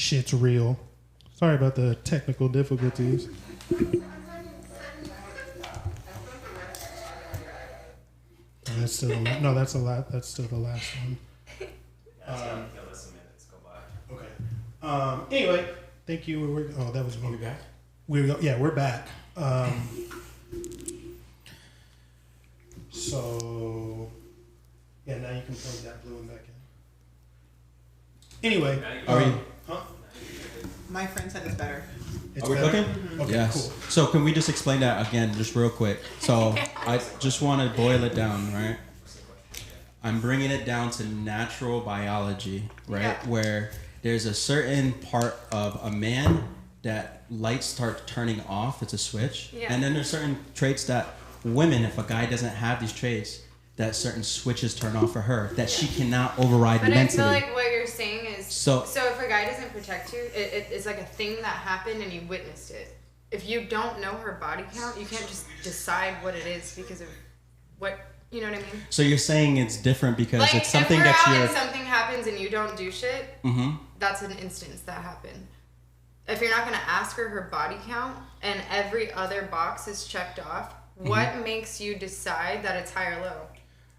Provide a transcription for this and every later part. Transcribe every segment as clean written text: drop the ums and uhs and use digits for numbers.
shit's real. Sorry about the technical difficulties. That's still that's a lot. That's still the last one. Okay. Anyway, thank you. That was me. Are we back? We're back. So now you can plug that blue one back in. Anyway, Are we? Huh? My friend said it's better. It's Are we better? cooking? Okay, Yes. cool. So can we just explain that again, just real quick? So I just want to boil it down, right? I'm bringing it down to natural biology, right? Yeah. Where there's a certain part of a man that lights start turning off. It's a switch. Yeah. And then there's certain traits that women, if a guy doesn't have these traits, that certain switches turn off for her that she cannot override But mentally. I feel like what you're saying is So- if a guy doesn't protect you, it's like a thing that happened and you witnessed it. If you don't know her body count, you can't just decide what it is because of what, you know what I mean? So you're saying it's different because Like it's something if we're that out you're. and something happens and you don't do shit, Mm-hmm. that's an instance that happened. If you're not gonna ask her body count and every other box is checked off, what makes you decide that it's high or low?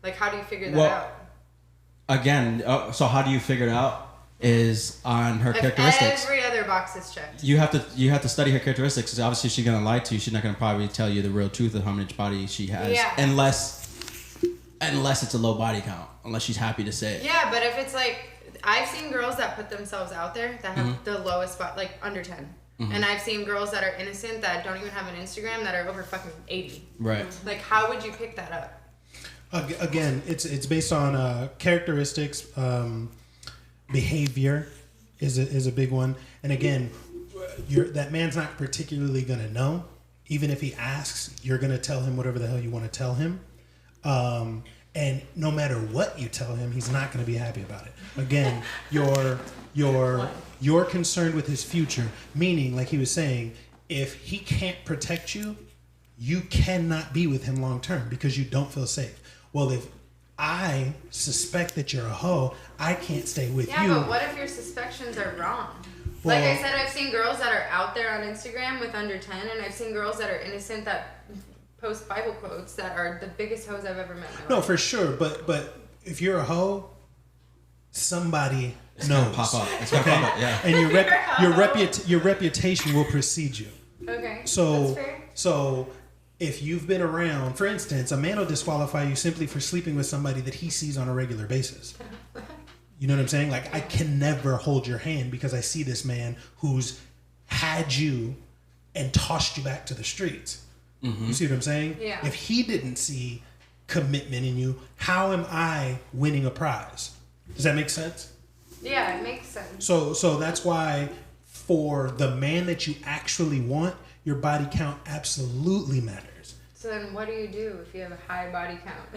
Like how do you figure that out? Again, so how do you figure it out? Is on her If characteristics. every other box is checked. You have to study her characteristics because obviously she's gonna lie to you. She's not gonna probably tell you the real truth of how much body she has, Yeah. unless it's a low body count. Unless she's happy to say it. Yeah, but if it's like, I've seen girls that put themselves out there that have the lowest spot, like under 10. And I've seen girls that are innocent that don't even have an Instagram that are over fucking 80. Right. Like, how would you pick that up? Again, it's based on characteristics. Behavior is a big one, and again, that man's not particularly gonna know. Even if he asks, you're gonna tell him whatever the hell you want to tell him. And no matter what you tell him, he's not going to be happy about it. Again, you're concerned with his future, meaning, like he was saying, if he can't protect you, you cannot be with him long term because you don't feel safe. Well, if I suspect that you're a hoe, I can't stay with you. Yeah, but what if your suspicions are wrong? Well, like I said, I've seen girls that are out there on Instagram with under 10, and I've seen girls that are innocent that post Bible quotes that are the biggest hoes I've ever met in my life. No, for sure. But if you're a hoe, somebody knows. Pop up. It's gonna pop up. Yeah. And your reputation will precede you. Okay. So That's fair. so if you've been around, for instance, a man will disqualify you simply for sleeping with somebody that he sees on a regular basis. You know what I'm saying? Like, I can never hold your hand because I see this man who's had you and tossed you back to the streets. Mm-hmm. You see what I'm saying? Yeah. If he didn't see commitment in you, how am I winning a prize? Does that make sense? Yeah, it makes sense. So that's why for the man that you actually want, your body count absolutely matters. So then what do you do if you have a high body count?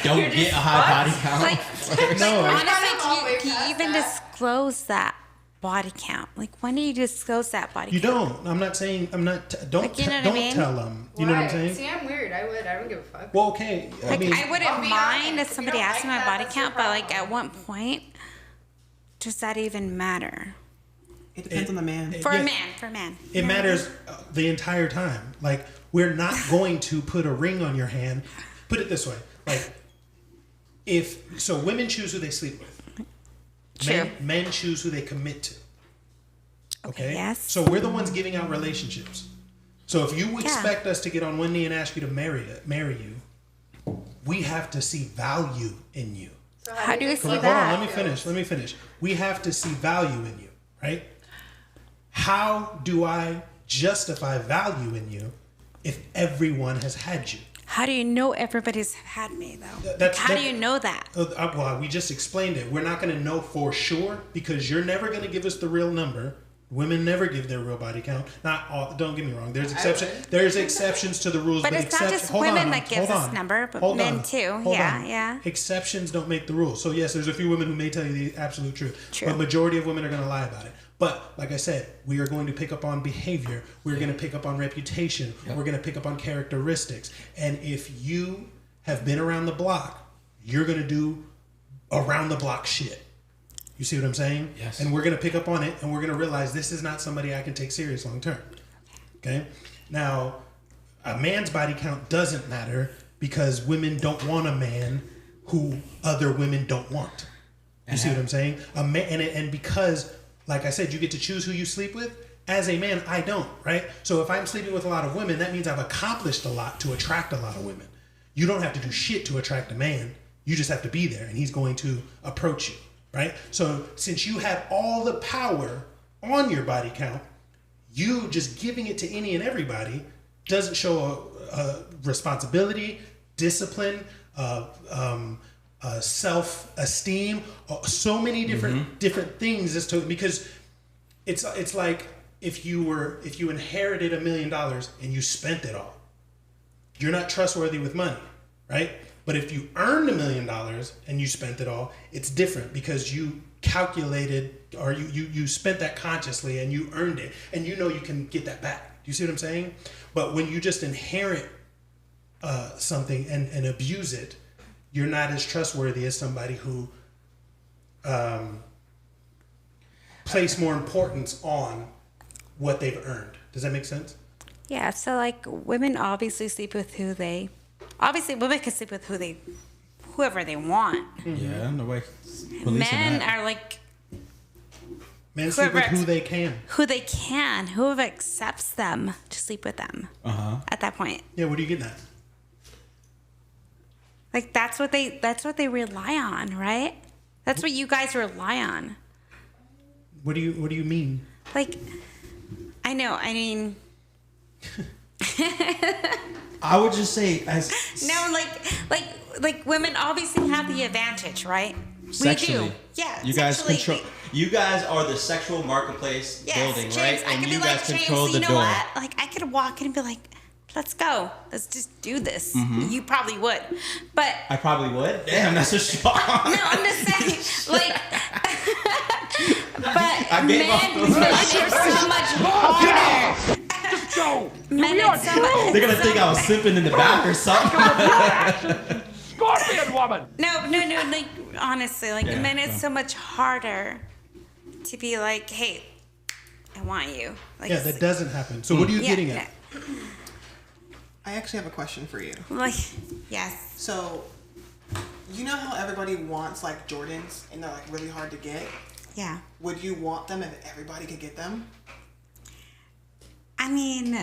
Don't get a high body count. Like, No. honestly, do you even disclose that body count? Like, when do you disclose that body You count? don't. I'm not saying. I'm not. Don't. Like, you know what I Don't mean? tell them. You know what I'm saying? See, I'm weird. I don't give a fuck. Well, okay. I Like, mean, I wouldn't I'll be mind honest, if if somebody you don't asked me like my that, body that's your count, but like, problem. at what point does that even matter? It depends on the man. For Yeah. a man. it matters the entire time. Like, we're not going to put a ring on your hand. Put it this way. Like, women choose who they sleep with. True. Men choose who they commit to. Okay. Yes. So we're the ones giving out relationships. So if you expect us to get on one knee and ask you to marry you, we have to see value in you. So How do you see Hold that? on, let me finish. We have to see value in you, right? How do I justify value in you if everyone has had you? How do you know everybody's had me, though? How do you know that? Well, we just explained it. We're not going to know for sure because you're never going to give us the real number. Women never give their real body count. Not all. Don't get me wrong. There's exceptions. There's exceptions to the rules. But it's not just women that gives us number, but men too. Yeah. Exceptions don't make the rules. So yes, there's a few women who may tell you the absolute truth. True. But majority of women are going to lie about it. But like I said, we are going to pick up on behavior. We're going to pick up on reputation. Yep. We're going to pick up on characteristics. And if you have been around the block, you're going to do around the block shit. You see what I'm saying? Yes. And we're going to pick up on it, and we're going to realize this is not somebody I can take serious long term. Okay? Now, a man's body count doesn't matter because women don't want a man who other women don't want. You see what I'm saying? A man, and because, like I said, you get to choose who you sleep with. As a man, I don't, right? So if I'm sleeping with a lot of women, that means I've accomplished a lot to attract a lot of women. You don't have to do shit to attract a man. You just have to be there, and he's going to approach you, right? So since you have all the power on your body count, you just giving it to any and everybody doesn't show a responsibility, discipline, self-esteem, so many different things as to, because it's like if you inherited $1 million and you spent it all, you're not trustworthy with money, right? But if you earned $1 million and you spent it all, it's different because you calculated or you spent that consciously and you earned it, and you know you can get that back. Do you see what I'm saying? But when you just inherit something and abuse it, you're not as trustworthy as somebody who place more importance on what they've earned. Does that make sense? Yeah, so like women obviously sleep with obviously women can sleep with whoever they want. Yeah, no way. Men are like Men sleep with who they can. whoever accepts them to sleep with them at that point. Yeah, what are you getting at? Like that's what they rely on, right? That's what you guys rely on. What do you mean? Like, I know. I mean, I would just say no, like women obviously have the advantage, right? sexually. We do. Yeah. You guys sexually, control. You guys are the sexual marketplace building, James, right? I And could you be guys like, James, control the you know door. what? Like, I could walk in and be like, let's go. Let's just do this. You probably would. But I probably would. Damn, that's a shock. no, I'm just saying, like, but I gave up. men are so much harder. Just go! Men are so much. They're gonna think I was simping in the back or something. Scorpion woman! No, like, honestly, like, Yeah, men, it's yeah. so much harder to be like, hey, I want you. Like, Yeah, that doesn't happen. So what are you getting at? I actually have a question for you. Like, yes. So, you know how everybody wants like Jordans and they're like really hard to get? Yeah. Would you want them if everybody could get them? I mean,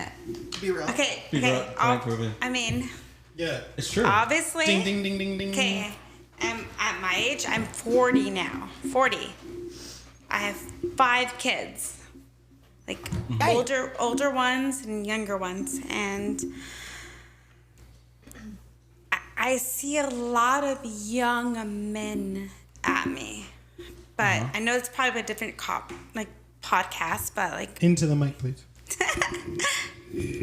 Be real. okay. Point proven. I mean, Yeah. It's true. obviously. Ding ding ding ding ding. Okay, at my age, I'm 40 now. 40. I have 5 kids, like older ones and younger ones, and I see a lot of young men at me. But I know it's probably a different podcast, but like Into the mic, please.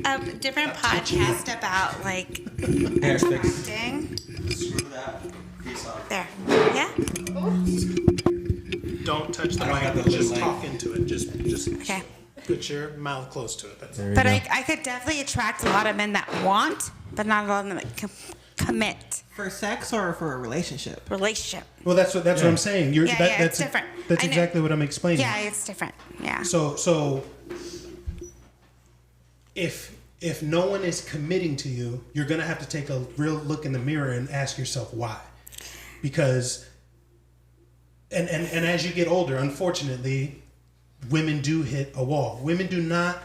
a different podcast about like Hair fix. acting. Screw that. Peace out. There, yeah. Don't touch the I don't have mic. the Just mic. talk into it. Just Okay. put your mouth close to it. That's it. There you But go. I could definitely attract a lot of men that want, but not a lot of them that commit For sex or for a relationship? relationship. Well, that's what I'm saying. Yeah, yeah, it's different. That's I know. exactly what I'm explaining. Yeah, it's different. Yeah. So if no one is committing to you, you're gonna have to take a real look in the mirror and ask yourself why. Because and as you get older, unfortunately, women do hit a wall. Women do not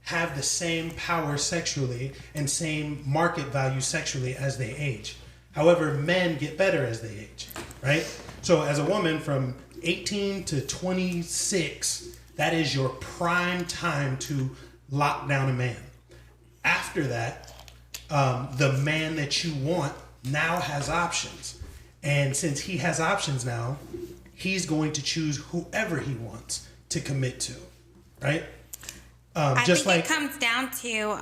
have the same power sexually and same market value sexually as they age. However, men get better as they age, right? So as a woman from 18 to 26, that is your prime time to lock down a man. After that, the man that you want now has options. And since he has options now, he's going to choose whoever he wants to commit to, right? I Just think like it comes down to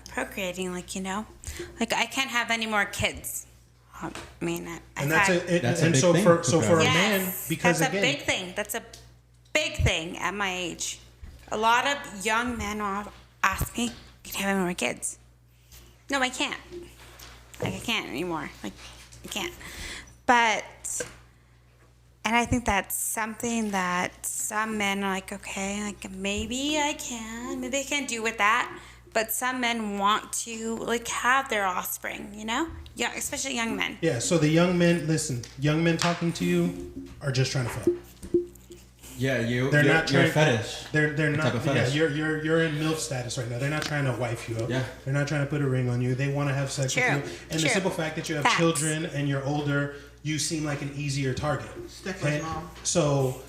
procreating, like, you know, like I can't have any more kids. I mean, and that's it. That's a And big so thing for to a grab. man, because that's again, a big thing. That's a big thing at my age. A lot of young men will ask me, "Can I have any more kids?" No, I can't. Like I can't anymore. Like I can't. And I think that's something that some men are like, okay, like maybe I can do with that. But some men want to like have their offspring, you know? Yeah, especially young men. Yeah, so the young men, listen, young men talking to you are just trying to fuck. Yeah, They're you're not you're a trying. fetish. They're not. type of Yeah, fetish. you're in MILF status right now. They're not trying to wife you up. Yeah. They're not trying to put a ring on you. They want to have sex True. with you. And the True. simple fact that you have Facts. children and you're older, you seem like an easier target. Stickler's mom. So,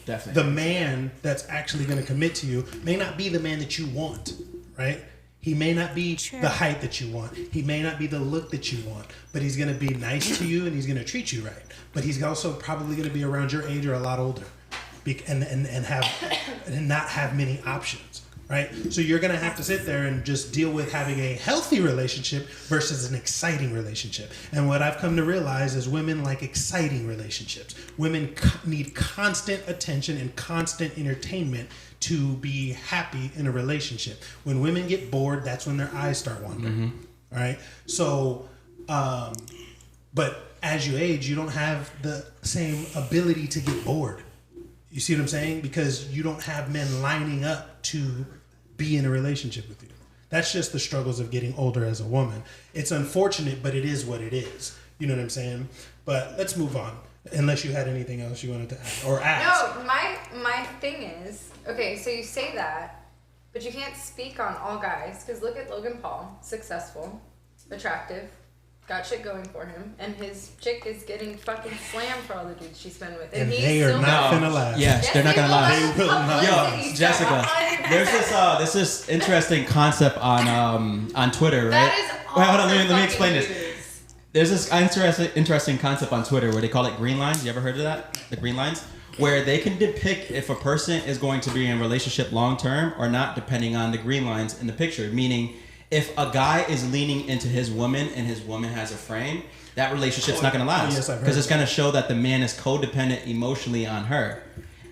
Definitely. the man that's actually going to commit to you may not be the man that you want, right? He may not be True. the height that you want. He may not be the look that you want, but he's going to be nice to you and he's going to treat you right. But he's also probably going to be around your age or a lot older, and not have many options, right? So you're going to have to sit there and just deal with having a healthy relationship versus an exciting relationship. And what I've come to realize is women like exciting relationships. Women need constant attention and constant entertainment to be happy in a relationship. When women get bored, that's when their eyes start wandering. All right. So, but as you age, you don't have the same ability to get bored. You see what I'm saying? Because you don't have men lining up to be in a relationship with you. That's just the struggles of getting older as a woman. It's unfortunate, but it is what it is. You know what I'm saying? But let's move on. Unless you had anything else you wanted to add or ask. No, my thing is, okay, so you say that, but you can't speak on all guys, because look at Logan Paul, successful, attractive, got shit going for him, and his chick is getting fucking slammed for all the dudes she's been with. And he's they are still not got- finna last. Yes, they're not gonna lie. They will not. Yo, Jessica, there's this interesting concept on Twitter, right? That is Wait, hold on, all let me for explain fucking this. dudes. There's this interesting concept on Twitter where they call it green lines. You ever heard of that? The green lines? Where they can depict if a person is going to be in a relationship long term or not, depending on the green lines in the picture. Meaning, if a guy is leaning into his woman and his woman has a frame, that relationship's not going to last. yes, I've heard Because it's that. going to show that the man is codependent emotionally on her.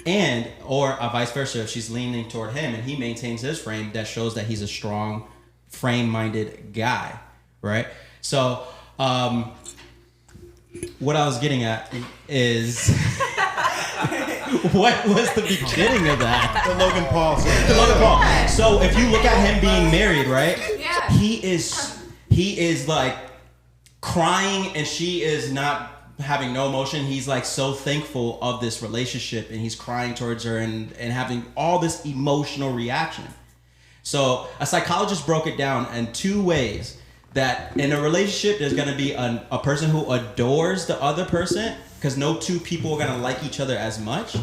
And, or vice versa, if she's leaning toward him and he maintains his frame, that shows that he's a strong, frame-minded guy, right? So, what I was getting at is, what was the beginning of that? The Logan Paul thing. Logan Paul. So if you look at him being married, right? Yeah. He is like crying and she is not having no emotion. He's like so thankful of this relationship and he's crying towards her and having all this emotional reaction. So a psychologist broke it down in two ways. That in a relationship, there's going to be a person who adores the other person because no two people are going to like each other as much.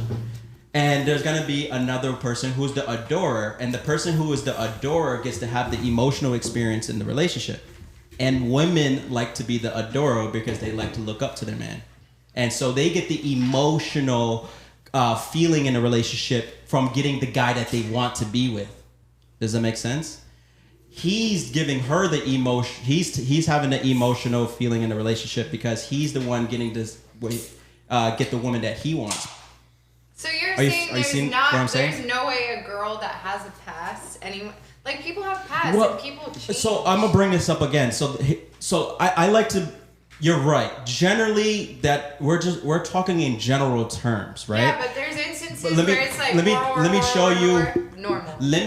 And there's going to be another person who's the adorer. And the person who is the adorer gets to have the emotional experience in the relationship. And women like to be the adorer because they like to look up to their man. And so they get the emotional feeling in a relationship from getting the guy that they want to be with. Does that make sense? He's giving her the emotion. He's having the emotional feeling in the relationship because he's the one getting this get the woman that he wants. So you're Are you saying there's seeing not, what I'm saying? there's no way a girl that has a past, anyone, like people have pasts Well, and people change. so I'm gonna bring this up again. So I like to. You're right. Generally, that we're talking in general terms, right? Yeah, but there's instances But let me- where it's like let me show you- normal. Let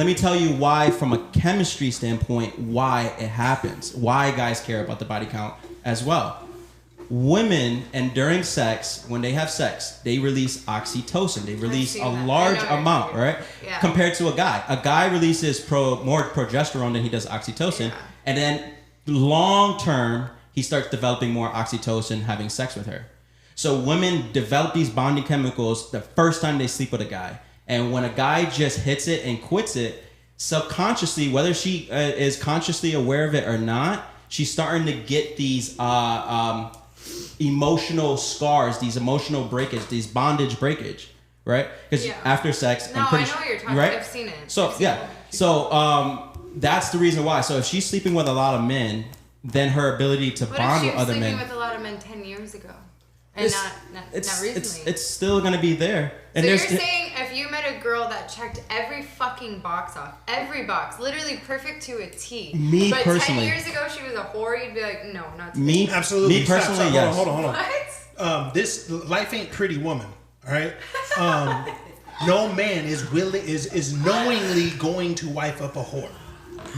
me tell you why, from a chemistry standpoint, why it happens. Why guys care about the body count as well. Women, and during sex, when they have sex, they release oxytocin. They release seen a that. large I know amount, you're- right? Yeah. Compared to a guy. A guy releases more progesterone than he does oxytocin. Yeah. And then long term, he starts developing more oxytocin having sex with her. So women develop these bonding chemicals the first time they sleep with a guy. And when a guy just hits it and quits it, subconsciously, whether she is consciously aware of it or not, she's starting to get these emotional scars, these emotional breakage, these bondage breakage, right? Because Yeah. after sex, No, I'm pretty I know what you're talking right? about. I've seen it. So I've seen yeah, it. so that's the reason why. So if she's sleeping with a lot of men, then her ability to What if bond she with was other sleeping men. with a lot of men 10 years ago? And It's- not It's recently. it's still gonna be there. And So you're there's saying if you met a girl that checked every fucking box off, every box, literally perfect to a T. Me but personally. 10 years ago she was a whore, you'd be like, no, not today. me Absolutely. me personally, Stop. yes. Hold on. What? This life ain't pretty woman. All right. No man is knowingly going to wife up a whore.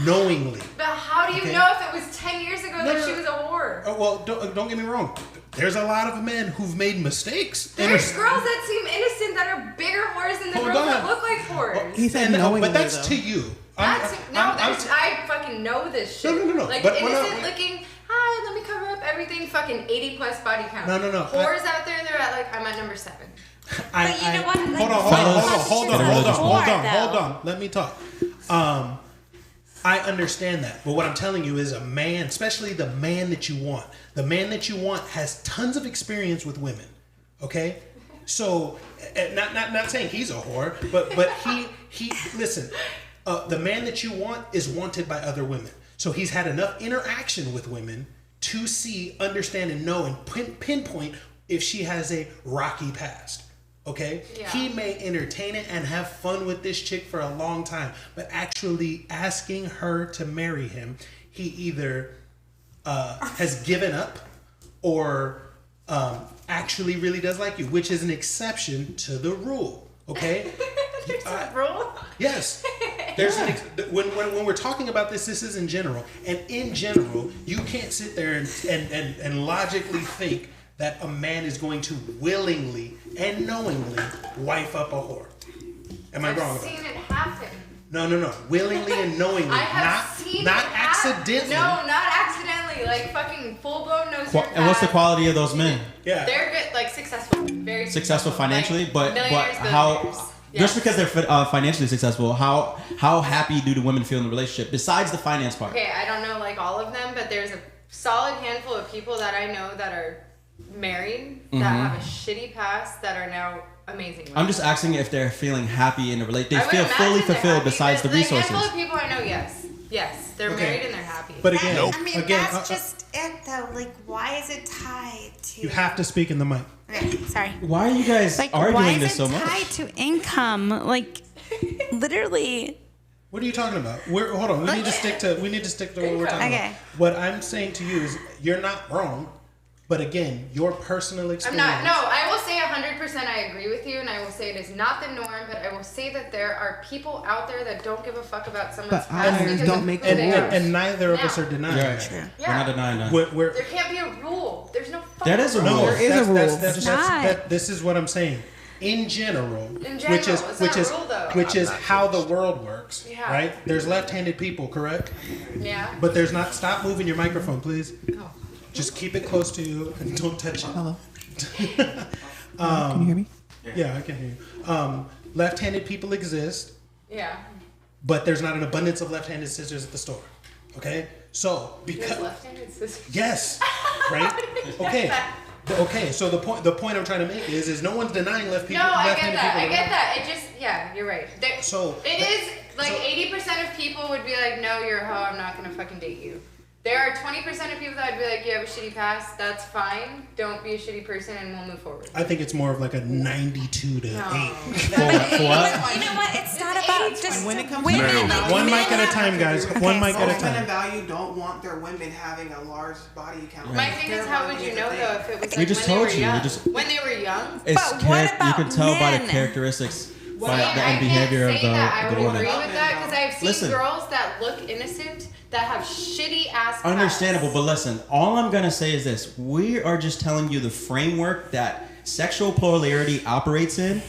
Knowingly. But how do you Okay. know if it was 10 years ago No, that no, she no. was a whore? Oh, well, don't get me wrong. There's a lot of men who've made mistakes. And There's it's- girls that seem innocent that are bigger whores than the Hold girls that on. look like whores. He said and, knowingly, but that's though. to you. I fucking know this shit. No. Like But we're not- innocent looking, hi, let me cover up everything, fucking 80 plus body count. No. Whores out there, they're at like, I'm at number 7. But you know what? Like, Hold though. on. Let me talk. I understand that, but what I'm telling you is a man, especially the man that you want, has tons of experience with women. Okay, so not saying he's a whore, but he listen. The man that you want is wanted by other women, so he's had enough interaction with women to see, understand, and know and pinpoint if she has a rocky past. Okay? Yeah. He may entertain it and have fun with this chick for a long time, but actually asking her to marry him, he either has given up or actually really does like you, which is an exception to the rule. Okay? Rule? Yes. There's when we're talking about this is in general, and in general, you can't sit there and logically think that a man is going to willingly and knowingly wife up a whore. Am I I've wrong about seen that? it happen. No. Willingly and knowingly, I have seen not it happen. accidentally. No, not accidentally. Like fucking full blown knows your And what's the path. quality of those men? Yeah. They're good, like successful, very Successful financially, like, but millionaires, how? billionaires. Just Yes. because they're financially successful, how happy do the women feel in the relationship? Besides the finance part. Okay, I don't know like all of them, but there's a solid handful of people that I know that are married that have a shitty past that are now amazing. I'm just asking if they're feeling happy in the relationship. I They would feel fully imagine they're fulfilled happy, besides the but resources. handful of people I know, yes, they're Okay. married and they're happy. But again, I mean, again, that's just it, though. Like, why is it tied to? you have to speak in the mic. Okay, sorry. Why are you guys Like, why arguing is this it so much? tied to income? Like, literally. What are you talking about? Hold on. We need to stick to what we're talking Okay. about. What I'm saying to you is you're not wrong, but again, your personal I'm experience. not. No, I will say 100% I agree with you, and I will say it is not the norm, but I will say that there are people out there that don't give a fuck about someone's But past others because don't of make who the they rules. are. And neither of us Now. are denying Right. that. We're not denying that. We're, There can't be a rule. There's no fucking That is a rule. rule. There is a rule. This is what I'm saying. In general, In general, it's not a rule, though. which is how the world works, Yeah. right? There's left-handed people, correct? Yeah. But there's not. Stop moving your microphone, please. Oh. Just keep it close to you and don't touch it. Hello. Can you hear me? Yeah, I can hear you. Left-handed people exist, Yeah. but there's not an abundance of left-handed scissors at the store. Okay, so There's because left-handed sisters. yes, right? Okay. Okay, so the point I'm trying to make is no one's denying No, I get left-handed that. I people. get that. It just, yeah, you're right. So It is like 80% of people would be like, no, you're a hoe. I'm not gonna fucking date you. There are 20% of people that would be like, you have a shitty past. That's fine. Don't be a shitty person, and we'll move forward. I think it's more of like a 92 to 8. For what? You know what? It's not about just When it comes to women. men, Like, One men mic at a have- time, guys. Okay, One mic at a Most men time. of value don't want their women having a large body count. My thing is, how would you know though if it was like We just when told they were you, we young? just- When they were young. It's But what you about can tell by the men? characteristics, by See, the I behavior can't of say that. I the would woman. agree with that because I've seen Listen. girls that look innocent that have shitty ass. pasts. Understandable, but listen, all I'm gonna say is this: we are just telling you the framework that sexual polarity operates in,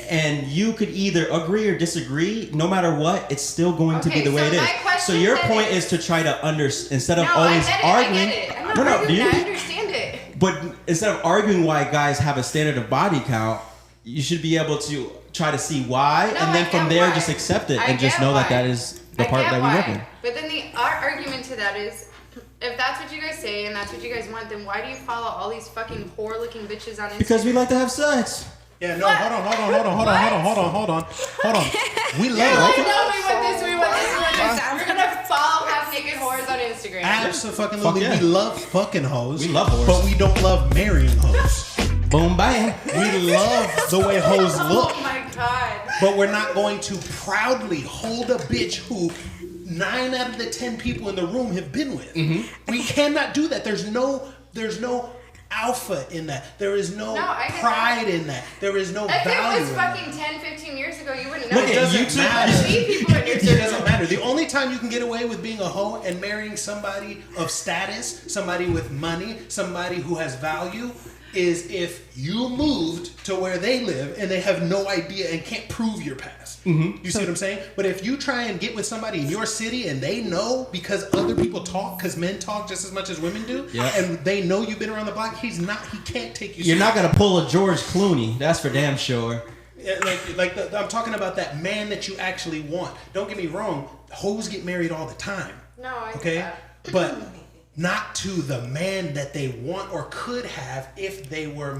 and you could either agree or disagree. No matter what, it's still going to be Okay, the way so it is. my So question your then point is- is to try to instead of No, always I get it. arguing. I get it. I'm not No, do arguing. you? I understand it. But instead of arguing why guys have a standard of body count, you should be able to try to see why, No, and then I from get there why. just accept it I and just get know that why. that is the I part get that we why. work in. But then our argument to that is, if that's what you guys say and that's what you guys want, then why do you follow all these fucking whore-looking bitches on Instagram? Because we like to have sex. Yeah, no, What? hold on. We You're love like, it. no, we want this, we want this. We're gonna follow half-naked whores on Instagram. Absolutely, Fuck yeah. we love fucking hoes. We love whores. but we don't love marrying hoes. Boom, bang. We love the way hoes look. Oh my god. But we're not going to proudly hold a bitch who 9 out of the 10 people in the room have been with. We cannot do that. There's no alpha in that. There is no I get pride in that. There is no If value it was in that. fucking 10, 15 years ago, you wouldn't know. Look, it doesn't matter. See people in your It doesn't matter. The only time you can get away with being a hoe and marrying somebody of status, somebody with money, somebody who has value, is if you moved to where they live and they have no idea and can't prove your past. You see what I'm saying? But if you try and get with somebody in your city and they know because other people talk, because men talk just as much as women do, and they know you've been around the block, he can't take you. You're not gonna pull a George Clooney. That's for damn sure. Yeah, I'm talking about that man that you actually want. Don't get me wrong, hoes get married all the time. No, I get Okay? that. But not to the man that they want or could have if they were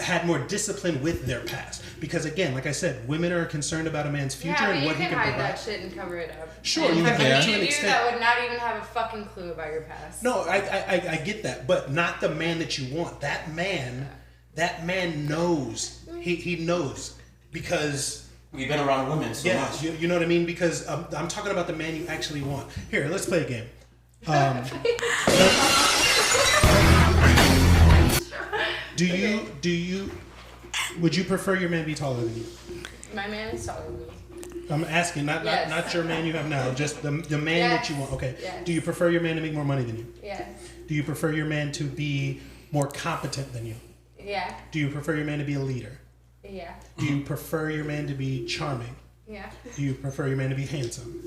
had more discipline with their past. Because again, like I said, women are concerned about a man's future Yeah, but and you what he can can hide provide. that shit and cover it up. Sure, and you fucking can to meet an a dude extent. that would not even have a fucking clue about your past. No, I get that, but not the man that you want. That man knows. He knows because We've been around women so yeah, much. you know what I mean. Because I'm talking about the man you actually want. Here, let's play a game. Would you prefer your man be taller than you? My man is taller than me. I'm asking, not your man you have now, just the man that you want. Okay. Yes. Do you prefer your man to make more money than you? Yes. Do you prefer your man to be more competent than you? Yeah. Do you prefer your man to be a leader? Yeah. Do you prefer your man to be charming? Yeah. Do you prefer your man to be handsome?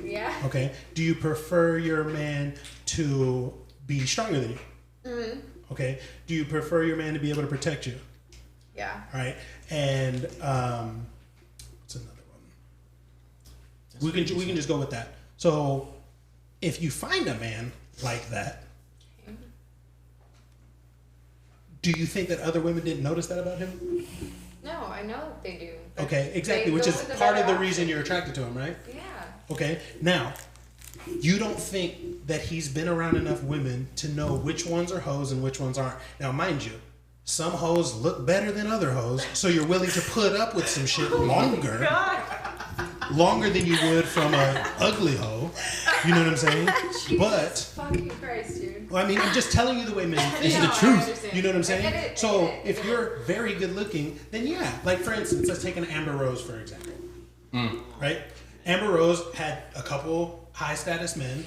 Yeah. Okay. Do you prefer your man to be stronger than you? Okay. Do you prefer your man to be able to protect you? Yeah. All right. And what's another one? We can just go with that. So if you find a man like that, do you think that other women didn't notice that about him? No, I know they do. But Okay, exactly, they which go is with the part of better the reason option. you're attracted to him, right? Yeah. Okay. Now, you don't think that he's been around enough women to know which ones are hoes and which ones aren't. Now, mind you, some hoes look better than other hoes, so you're willing to put up with some shit longer than you would from a ugly hoe. You know what I'm saying? But Fucking Christ, dude. well, I mean, I'm just telling you the way men. It's No, the I truth. understand. You know what I'm I saying? get it, I So get it. if you're very good looking, then yeah. Like for instance, let's take an Amber Rose for example. Right? Amber Rose had a couple high status men,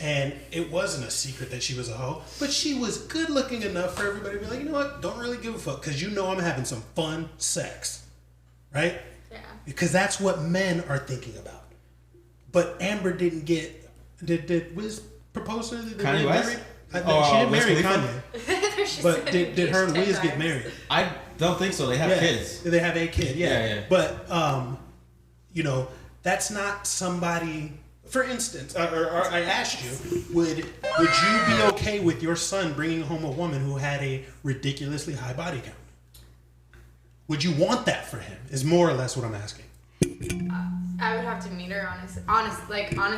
and it wasn't a secret that she was a hoe. But she was good looking enough for everybody to be like, you know what? Don't really give a fuck because you know I'm having some fun sex, right? Yeah. Because that's what men are thinking about. But Amber didn't get. Did Wiz propose to her? Did they Kanye get West? married? She Oh, didn't Wiz marry Khalifa? Kanye. They're just But sending did her and me Wiz shit get times. married? I don't think so. They have kids. They have a kid, yeah. Yeah, yeah. But you know, that's not somebody. For instance, or I asked you, would you be okay with your son bringing home a woman who had a ridiculously high body count? Would you want that for him? Is more or less what I'm asking. I would have to meet her, honest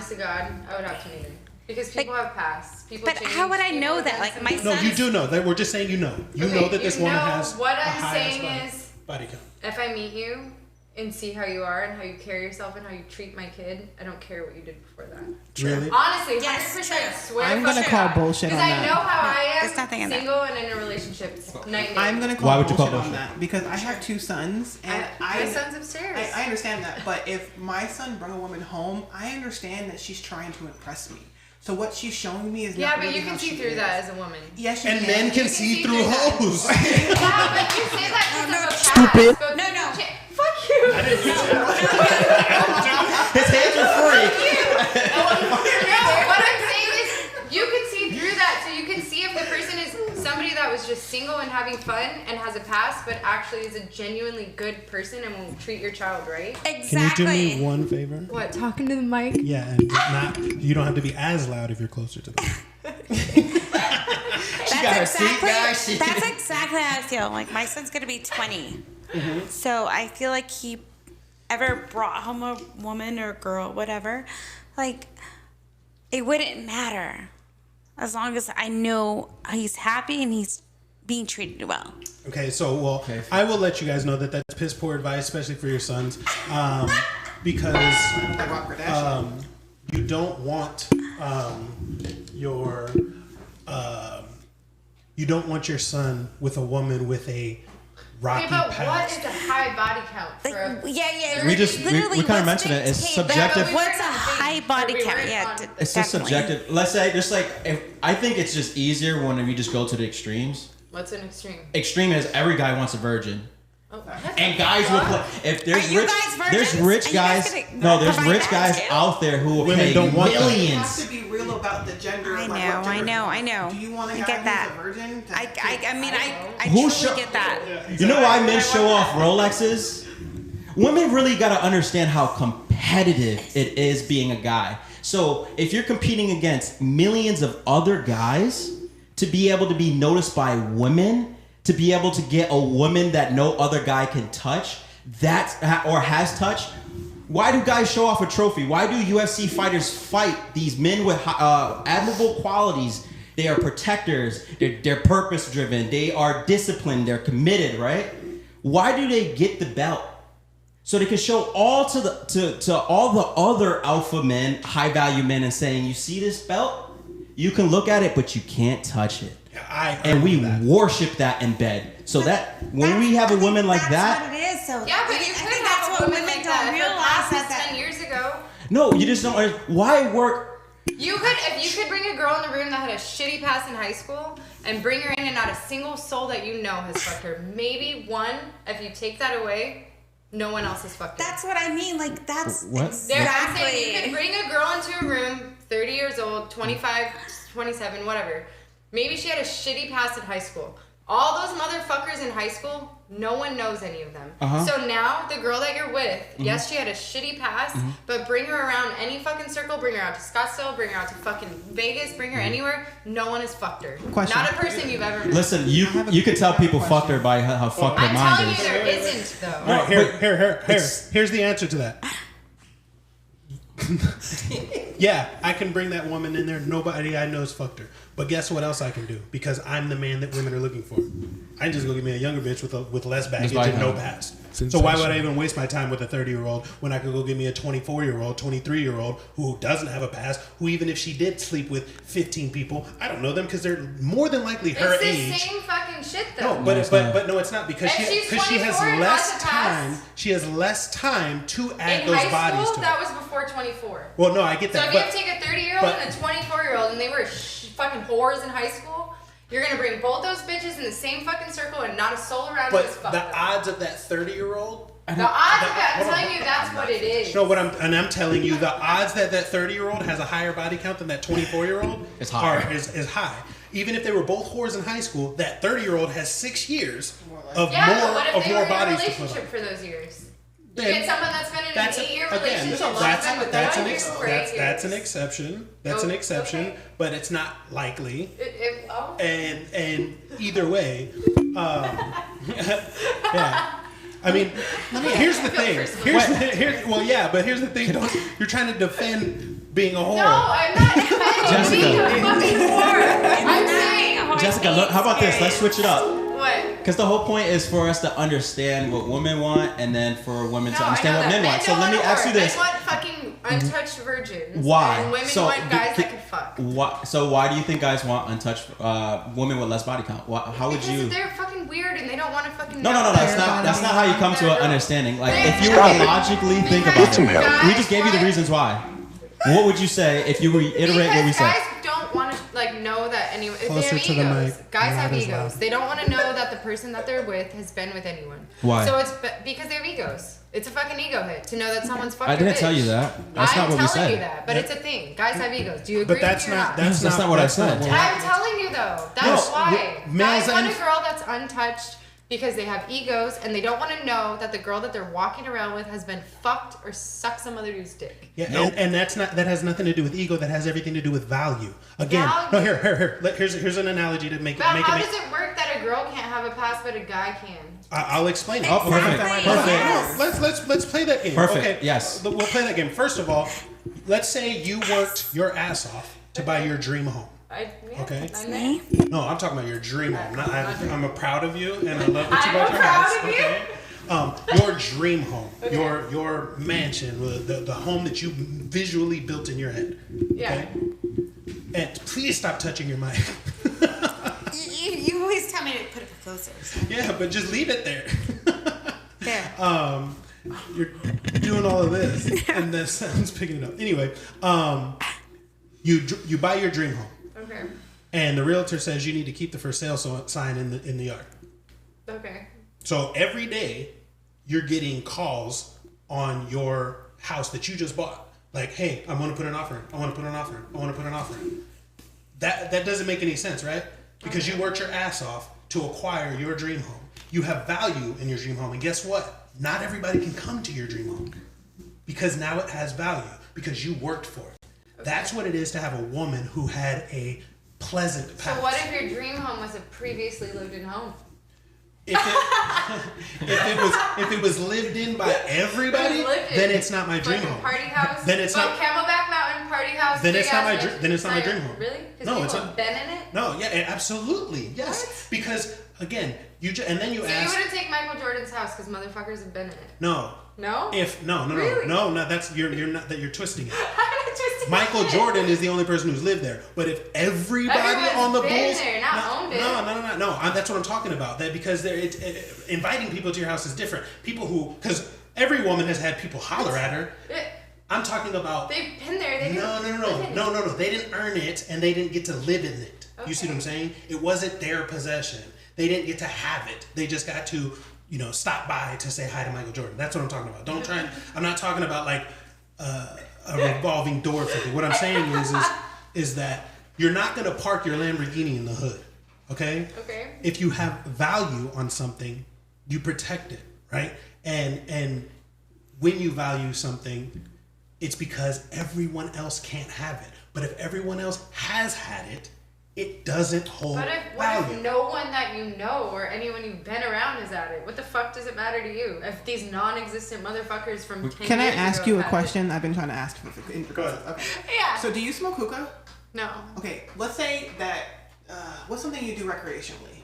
to God, I would have to meet her. Because people have pasts. People But change, how would I people know have that? done Like, something. my No, son- you do know that. We're just saying you know. You Okay, know that this you woman know has what a I'm high saying body, is- body count. If I meet you and see how you are and how you carry yourself and how you treat my kid, I don't care what you did before that. Really? Honestly, 100% Yes, true. swear I'm to gonna God. call bullshit on Because I that. know how I am there's nothing in that. single and in a relationship. It's night and day. I'm gonna Why call would you call bullshit on bullshit? that because I have 2 sons and my son's upstairs. I understand that, but if my son brought a woman home, I understand that she's trying to impress me. So what she's showing me is yeah, not but really you can how see she through is. that as a woman. Yes, you And can. men can can see see through through that. hoes. Yeah, but you say that because of a Stupid. past. No. Fuck you. His hands are free. No, what I'm saying is you can see through that, so you can see if the person is somebody that was just single and having fun and has a past, but actually is a genuinely good person and will treat your child right. Exactly. Can you do me one favor? What? Talking to the mic? Yeah, and not. You don't have to be as loud if you're closer to them. got her seat, guys. She- That's exactly how I feel. Like, my son's gonna be 20, so I feel like he ever brought home a woman or a girl, whatever. Like, it wouldn't matter as long as I know he's happy and he's being treated well. Okay, so I will let you guys know that that's piss poor advice, especially for your sons, because Like Rob Kardashian. you don't want you don't want your son with a woman with a rocky Okay, but what past. is a high body count for Like, a yeah. We just- literally, we kinda what's mentioned it. It's dictated- subjective. we What's a weren't on high thing, body or we count? weren't Yeah, on- It's just definitely. subjective. Let's say, just like, I think it's just easier when you just go to the extremes. What's an extreme? Extreme is every guy wants a virgin. Oh, And guys will play. If there's Are you rich, guys there's virgins? rich Are you guys guys. gonna No, there's provide rich that guys too? out there who will Women pay don't want that. You millions. have to be real about the gender. I like, know, what I gender know, you I know. Do you want I a guy get who's that. a virgin? I mean, I Who truly show- get that. You know why men show off Rolexes? Women really got to understand how competitive it is being a guy. So if you're competing against millions of other guys, to be able to be noticed by women, to be able to get a woman that no other guy can touch, or has touched. Why do guys show off a trophy? Why do UFC fighters fight these men with admirable qualities? They are protectors. They're purpose driven. They are disciplined. They're committed, right? Why do they get the belt? So they can show all to all the other alpha men, high value men, and saying, "You see this belt? You can look at it, but you can't touch it." And we worship that in bed. So that when we have a woman like that's that, what it is. So Yeah, but I you think could that's have what a woman women like don't that. realize. If it That 10 years ago, no, you just don't. Why work? you could, if you could bring a girl in the room that had a shitty past in high school and bring her in and not a single soul that you know has fucked her. Maybe one, if you take that away, no one else has fucked her. That's what I mean. Like that's What? I'm saying you exactly. could bring a girl into a room, 30 years old, 25, 27, whatever. Maybe she had a shitty past in high school. All those motherfuckers in high school, no one knows any of them. Uh-huh. So now, the girl that you're with, yes, she had a shitty past, but bring her around any fucking circle, bring her out to Scottsdale, bring her out to fucking Vegas, bring her anywhere, no one has fucked her. Question. Not a person you've ever met. Listen, you can tell people fucked her by how fucked her I'm mind telling is. you there isn't, though. All right, here's the answer to that. Yeah, I can bring that woman in there. Nobody I know's fucked her. But guess what else I can do? Because I'm the man that women are looking for. I can just go get me a younger bitch with less baggage body and no count. past. So why would I even waste my time with a 30-year-old when I could go get me a 24-year-old, 23-year-old who doesn't have a past, who even if she did sleep with 15 people, I don't know them because they're more than likely her It's the age. same fucking shit, though. No, but it's not. but no, it's not because If she's she has 24 and less has a past- time. She has less time to add in those high bodies school, to that it. was before 24. Well, no, I get So that. if you But have to take a 30-year-old but- and a 24-year-old and they were fucking whores in high school, you're gonna bring both those bitches in the same fucking circle and not a soul around you is but fucked the up. odds of that 30-year-old. The odds of that, I'm hold on. telling you, that's what it is. No, I'm telling you, the odds that 30-year-old has a higher body count than that 24-year-old It's higher. is high. Even if they were both whores in high school, that 30-year-old has 6 years of Yeah, but what if more they were in a bodies to put relationship on. for those years? You Then get someone that's been in an 8-year relationship, that's she's been with that's that an year ex- for 8 that's years. an exception. That's an Oh, exception, okay. but it's not likely. Oh. And either way, yeah. I mean, here's the thing. Well, yeah, but here's the thing. You're trying to defend being a whore. No, I'm not defending being a fucking whore. I'm saying, Jessica, look, how about this? Let's switch it up. what? Because the whole point is for us to understand what women want, and then for women to No, I understand know what that. men want. So don't let me want ask you whore. this: Men want fucking untouched virgins. Why? And women So, want guys the- that can fuck. Why? So why do you think guys want untouched women with less body count? How would Because you? they're fucking weird and they don't want to fucking. No, know that's their not. body That's not how you come to an count. understanding. Like They're if you were to not. logically think Because about it, guys we just gave you the want- reasons why. What would you say if you reiterate what we Because said? guys don't want to like know that anyone. If Closer they have to the egos. mic, Guys not have as egos. loud. They don't want to know that the person that they're with has been with anyone. Why? So it's because they have egos. It's a fucking ego hit to know that someone's fucked. I your didn't tell bitch. you that. That's I'm not what we telling you said. that, but it's a thing. Guys have egos. Do you agree? But that's with me or not. That's not what I said. what- I'm telling you though. That's No, why. males Guys want a and- girl that's untouched because they have egos and they don't want to know that the girl that they're walking around with has been fucked or sucked some other dude's dick. Yeah, and that has nothing to do with ego. That has everything to do with value. Again, no. Value. Here's an analogy to make But how it. does it work that a girl can't have a past but a guy can? I'll explain it. Oh, perfect. Exactly. Perfect. Yes. Let's play that game. Perfect, Okay. yes. We'll play that game. First of all, let's say you worked your ass off to buy your dream home. Okay. I'm there. No, I'm talking about your dream home. I'm proud of you, and I love that you I'm bought your proud house. of you. Okay. Your dream home, your mansion, the home that you visually built in your head. Yeah. Okay? And please stop touching your mic. You always tell me to put it closer. So. Yeah, but just leave it there. There. You're doing all of this, and the sound's picking it up. Anyway, you buy your dream home, Okay. and the realtor says you need to keep the for sale sign in the yard. Okay. So every day, you're getting calls on your house that you just bought. Like, hey, I want to put an offer in. I want to put an offer in. I want to put an offer in. That doesn't make any sense, right? Because you worked your ass off to acquire your dream home. You have value in your dream home. And guess what? Not everybody can come to your dream home. Because now it has value. Because you worked for it. Okay. That's what it is to have a woman who had a pleasant past. So what if your dream home was a previously lived in home? If it was lived in by everybody, then it's not my dream home. Party house. Then it's not Camelback Mountain party house. Then it's not my dream home. Really? No, it's not. not. Been in it. No, yeah, absolutely, yes. What? Because again, and then you So ask. you wouldn't take Michael Jordan's house because motherfuckers have been in it. No. No. No. That's you're not that you're twisting it. I'm just Michael Jordan is the only person who's lived there. But if everybody Everyone's on the been Bulls, there, not owned it. no, that's what I'm talking about. That because inviting people to your house is different. People because every woman has had people holler at her. I'm talking about. They've been there. They No. They didn't earn it, and they didn't get to live in it. Okay. You see what I'm saying? It wasn't their possession. They didn't get to have it. They just got to, stop by to say hi to Michael Jordan. That's what I'm talking about. Don't try. I'm not talking about like a revolving door thing. What I'm saying is that you're not going to park your Lamborghini in the hood. Okay. Okay. If you have value on something, you protect it, right? And when you value something, it's because everyone else can't have it. But if everyone else has had it, it doesn't hold what value. if no one that you know or anyone you've been around has had it? What the fuck does it matter to you? If these non-existent motherfuckers from 10 Can I years ask ago you a had question? I've been trying to ask. Go ahead. Okay. Yeah. So do you smoke hookah? No. Okay, let's say that. What's something you do recreationally?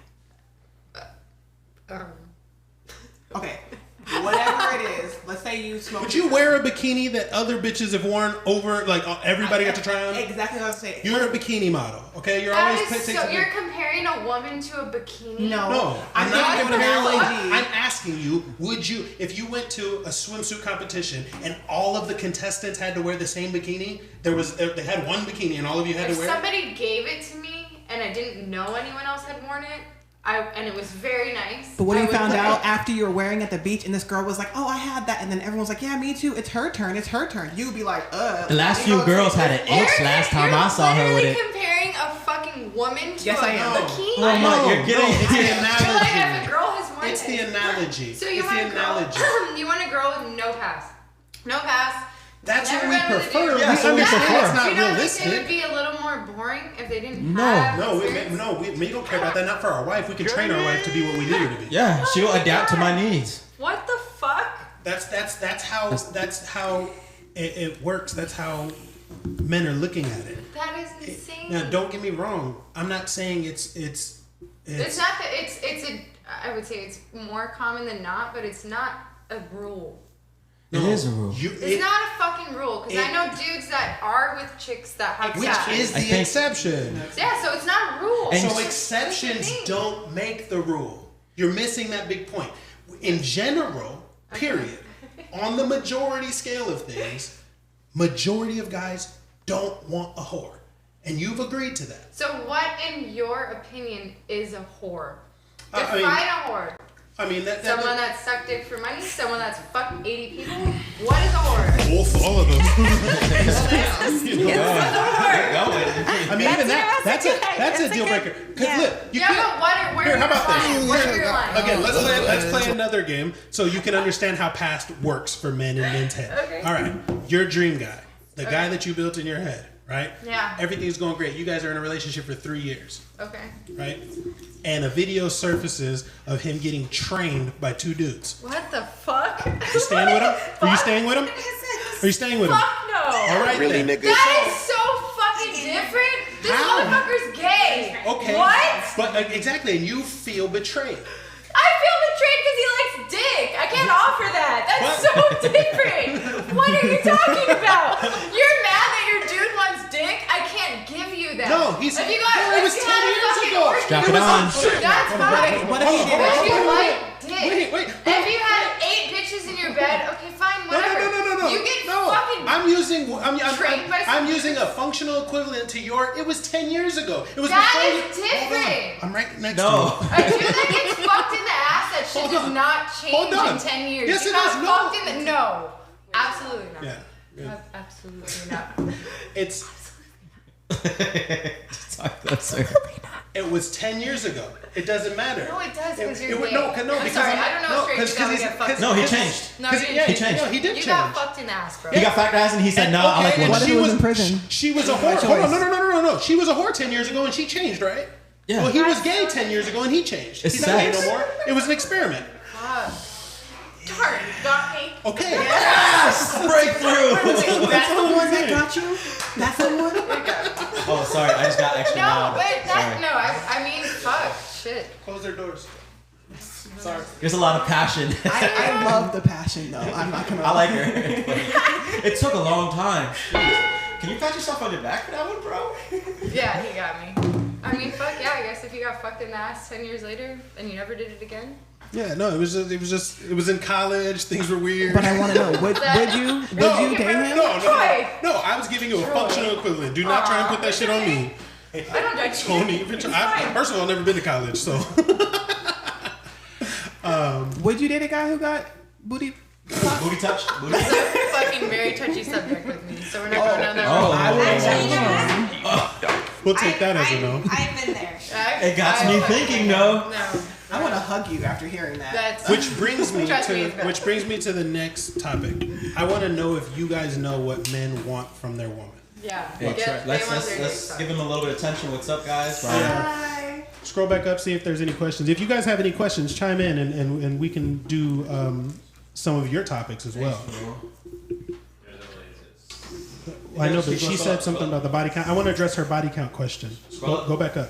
Okay, whatever it is. Let's say you smoke. Would you wear a bikini that other bitches have worn over, like everybody got to try on? Exactly what I was saying. You're a bikini model, okay? You're That always is so. You're comparing a woman to a bikini. No, I'm not giving comparing. an analogy. I'm asking you, would you, if you went to a swimsuit competition and all of the contestants had to wear the same bikini, they had one bikini and all of you had If to wear it? somebody gave it to me and I didn't know anyone else had worn it, and it was very nice. But what I you would found wear out it. after you were wearing it at the beach and this girl was like, oh, I had that. And then everyone's like, yeah, me too. It's her turn. You would be like, The last few girls had an itch last time I saw her with it. You're comparing a fucking woman to Yes, a I am. bikini. Oh my, you're getting it's the You're like, if a analogy. girl has worn It's it. the analogy. So you It's want the a girl? analogy. You want a girl with no pass. No pass. That's what Never we been with a prefer. dude. We Yeah, so we understand prefer. it's not Do you not realistic. think it would be a little more boring if they didn't No. have No, experience? we don't care about that. Not for our wife. We can train our wife to be what we need her to be. Yeah, she'll adapt to my needs. What the fuck? That's how it works. That's how men are looking at it. That is insane. Now, don't get me wrong. I'm not saying it's It's not that it's a. I would say it's more common than not, but it's not a rule. It is a rule. It's not a fucking rule because I know dudes that are with chicks that have Which sex. is I the think- exception. Yeah, so it's not a rule. And- So exceptions don't make the rule. You're missing that big point. In general, period, on the majority scale of things, majority of guys don't want a whore. And you've agreed to that. So what, in your opinion, is a whore? I Define mean- a whore. I mean, Someone that sucked dick for money? Someone that's fucked 80 people? What is a whore? both, all of them. Going. I mean, even that's a deal breaker. 'Cause look, you Yeah, can't. but where Here, are how your about lines? this? Where are your lines? Again, let's play another game so you can understand how past works for men in men's head. Okay. All right, your dream guy, the guy that you built in your head, right? Yeah. Everything's going great. You guys are in a relationship for 3 years, Okay. right? And a video surfaces of him getting trained by 2 dudes. What the fuck? You staying with him? Are you staying with him? Are you staying with him? Fuck no. All right, Really, then. nigga? That is so fucking different. This How? motherfucker's gay. Okay. What? But exactly, and you feel betrayed. I feel betrayed because he likes dick. I can't offer that. That's so different. What are you talking about? You're mad that your dude wants dick? I can't give you that. No, he's. If you got, no, it was if you 10 had a years fucking ago. orgy, Strap it on. That's fine. What if he did If you it? like dick. Wait. If you had 8 bitches in your bed, okay, fine, whatever. No. You get no. fucking I'm using. trained by I'm some- using a functional equivalent to your. It was 10 years ago. It was That before is you- different. Hold on. I'm right next No. to you. A dude that gets fucked in the ass, that shit Hold does on. not Hold change on. in 10 years. Yes, you it got does. No. fucked in the no. Absolutely not. Yeah. Absolutely not. It's. Talk closer. It was 10 years ago. It doesn't matter. No, it does because you're would- gay. no, I'm because sorry, I'm- I don't know no, straight 'cause people that he's- get fucked. 'cause- No, he in the ass. changed. No, 'Cause- you yeah, didn't. he changed. No, he did You change. got fucked in the ass, bro. He got fat guys and he said, "No, I like and women." What if she he was was in prison? She was a By whore. Hold on, choice. no. She was a whore 10 years ago and she changed, right? Yeah. Well, he was gay 10 years ago and he changed. It's He's not gay sex. no more. It was an experiment. Fuck. Darn, got me. Okay. Breakthrough. That's the one that got you? That's the one? Oh, sorry. I just got extra No, loud. but that, Sorry. no, I mean, fuck, shit. Close their doors. Sorry. There's a lot of passion. I love the passion, though. I'm not gonna. I like her. It took a long time. Jeez. Can you pat yourself on your back for that one, bro? Yeah, he got me. I mean, fuck yeah, I guess if you got fucked in the ass 10 years later and you never did it again. Yeah, no, it was in college. Things were weird. But I want to know, would you date him? No, I was giving you a functional equivalent. Do not try and put that shit on me. I don't judge you. Tony, first of all, I've never been to college, so. Would you date a guy who got booty? Booty touch? Booty touch? Fucking very touchy subject with me, so we're not going down that Oh. road. I would. Actually, We'll take that as a no. I've been there. It got me thinking, though. No. I want to hug you after hearing that. That's Which brings me Trust me, it's bad. to the next topic. I want to know if you guys know what men want from their woman. yeah. Hey, Get- they let's want their let's dicks give him a little bit of attention. What's up, guys? Hi. Scroll back up, see if there's any questions. If you guys have any questions, chime in and we can do some of your topics as well. I know, but she said something about the body count. I want to address her body count question. Go back up.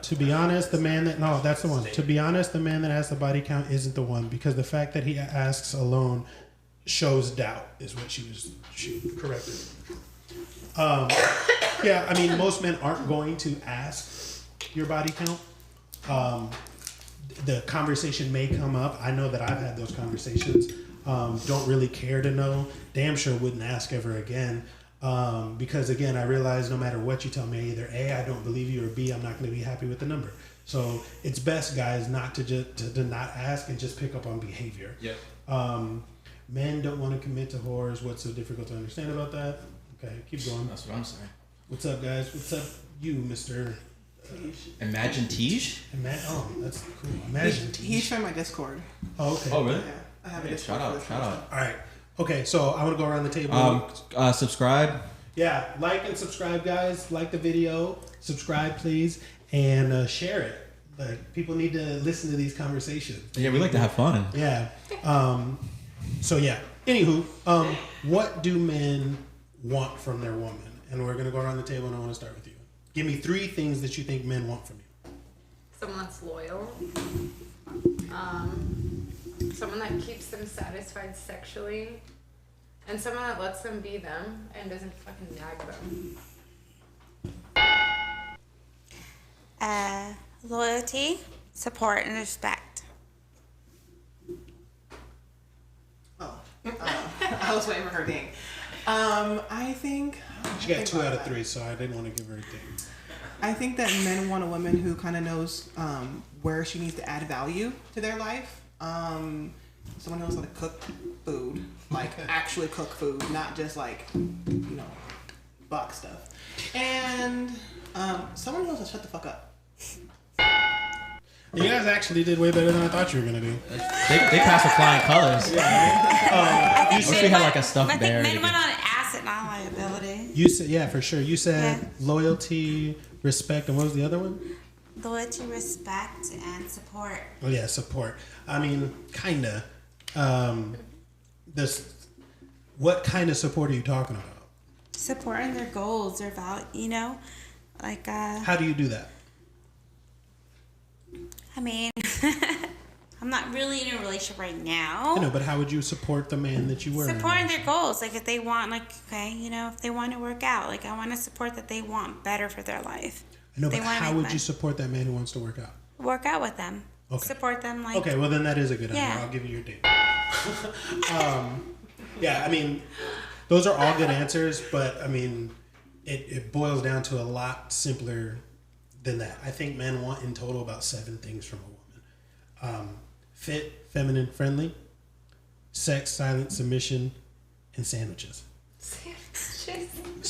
To be honest, the man that that's the one. To be honest, the man that has the body count isn't the one because the fact that he asks alone shows doubt is what she corrected. Yeah, I mean most men aren't going to ask your body count. The conversation may come up. I know that I've had those conversations. Don't really care to know. Damn sure wouldn't ask ever again. Because again, I realize no matter what you tell me, either A, I don't believe you, or B, I'm not going to be happy with the number. So it's best, guys, not to just to not ask and just pick up on behavior. Yep. Men don't want to commit to whores. What's so difficult to understand about that? Okay, keep going. That's what I'm saying. What's up, guys? What's up, you, Mr. Imagine Tige? Oh, that's cool. Imagine. He's from my Discord. Oh, okay. Oh, really? Yeah, I have a Yeah, Discord. shout for out, this shout person. out. All right. Okay, so I want to go around the table. Subscribe. Yeah, like and subscribe, guys. Like the video, subscribe, please, and share it. Like people need to listen to these conversations. Yeah, we like to have fun. Yeah. So yeah. Anywho, what do men want from their woman? And we're gonna go around the table, and I want to start with you. Give me 3 things that you think men want from you. Someone that's loyal. Someone that keeps them satisfied sexually. And someone that lets them be them and doesn't fucking nag them. Loyalty, support, and respect. I was waiting for her ding. I think. She got 2 out of 3, so I didn't want to give her a thing. I think that men want a woman who kind of knows where she needs to add value to their life. Someone knows how to cook food, like actually cook food, not just like, box stuff. And someone knows to shut the fuck up. You guys actually did way better than I thought you were gonna do. They passed with flying colors. I wish we had like a stuffed I think bear. men went on asset, not liability. You said, yeah, for sure. You said Yeah. loyalty, respect, and what was the other one? Loyalty, respect, and support. Oh yeah, support. I mean, kinda. What kind of support are you talking about? Supporting their goals, their value, you know? Like, How do you do that? I mean, I'm not really in a relationship right now. I know, but how would you support the man that you were? in? Supporting their goals. Like, if they want, like, okay, you know, if they want to work out, like, I want to support that they want better for their life. I know, They but wanna how make would money. you support that man who wants to work out? Work out with them. Okay. Support them, like, Okay, well then that is a good Yeah. answer. I'll give you your date. Yeah, I mean, those are all good answers, but I mean, it boils down to a lot simpler than that. I think men want in total about 7 things from a woman: fit, feminine, friendly, sex, silent, submission, and sandwiches.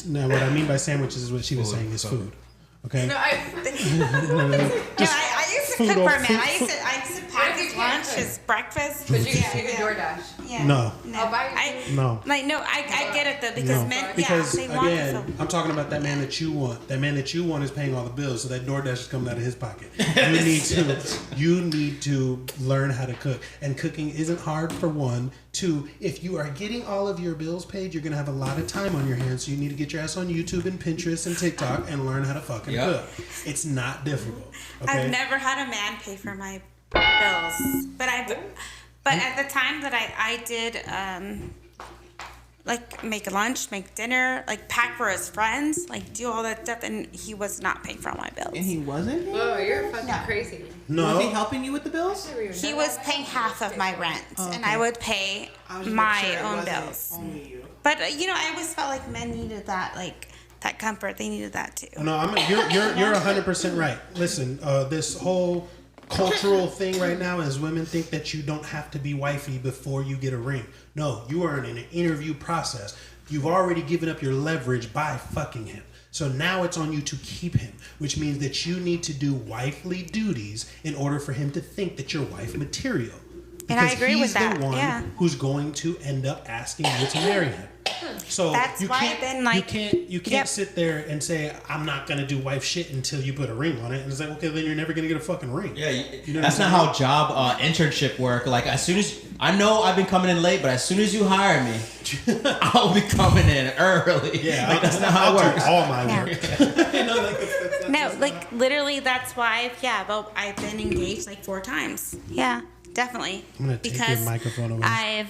Now, what I mean by sandwiches is what she was saying is food. Okay. No, I. No, I used to food cook for or- a man. I used to pack if you his can't lunch, cook? his breakfast. But you can DoorDash. Yeah. No. I'll buy you I, food. No. Like, no, I get it though, because No, men, because yeah, they want again, it. So. I'm talking about that man that you want. That man that you want is paying all the bills, so that DoorDash is coming out of his pocket. You need to learn how to cook, and cooking isn't hard for one. 2, if you are getting all of your bills paid, you're gonna have a lot of time on your hands, so you need to get your ass on YouTube and Pinterest and TikTok and learn how to fucking Yep. cook. It's not difficult. Okay. I've never had a man pay for my bills, but at the time that I did like make lunch, make dinner, like pack for his friends, like do all that stuff, and he was not paying for all my bills. And he wasn't? Whoa, you're fucking No. crazy. No. Was he helping you with the bills? He was paying half of my rent, and I would pay I was just my making sure it own wasn't bills. Only you. But you know, I always felt like men needed that, like that comfort. They needed that too. No, you're 100% right. Listen, this whole cultural thing right now is women think that you don't have to be wifey before you get a ring. No, you are in an interview process. You've already given up your leverage by fucking him. So now it's on you to keep him, which means that you need to do wifely duties in order for him to think that you're wife material. And I Because agree with he's that, the one yeah. who's going to end up asking you to marry him. So That's you why can't, then, like- you can't Yep. sit there and say I'm not gonna do wife shit until you put a ring on it, and it's like, okay, then you're never gonna get a fucking ring. Yeah, You know that's what not I'm how job internship work. Like as soon as I know I've been coming in late, but as soon as you hire me, I'll be coming in early. Yeah, like that's not how it I'll works. do all my Yeah. work. No, like literally, that's why. Yeah, but I've been engaged like 4 times. Yeah, definitely. I'm gonna take your microphone away.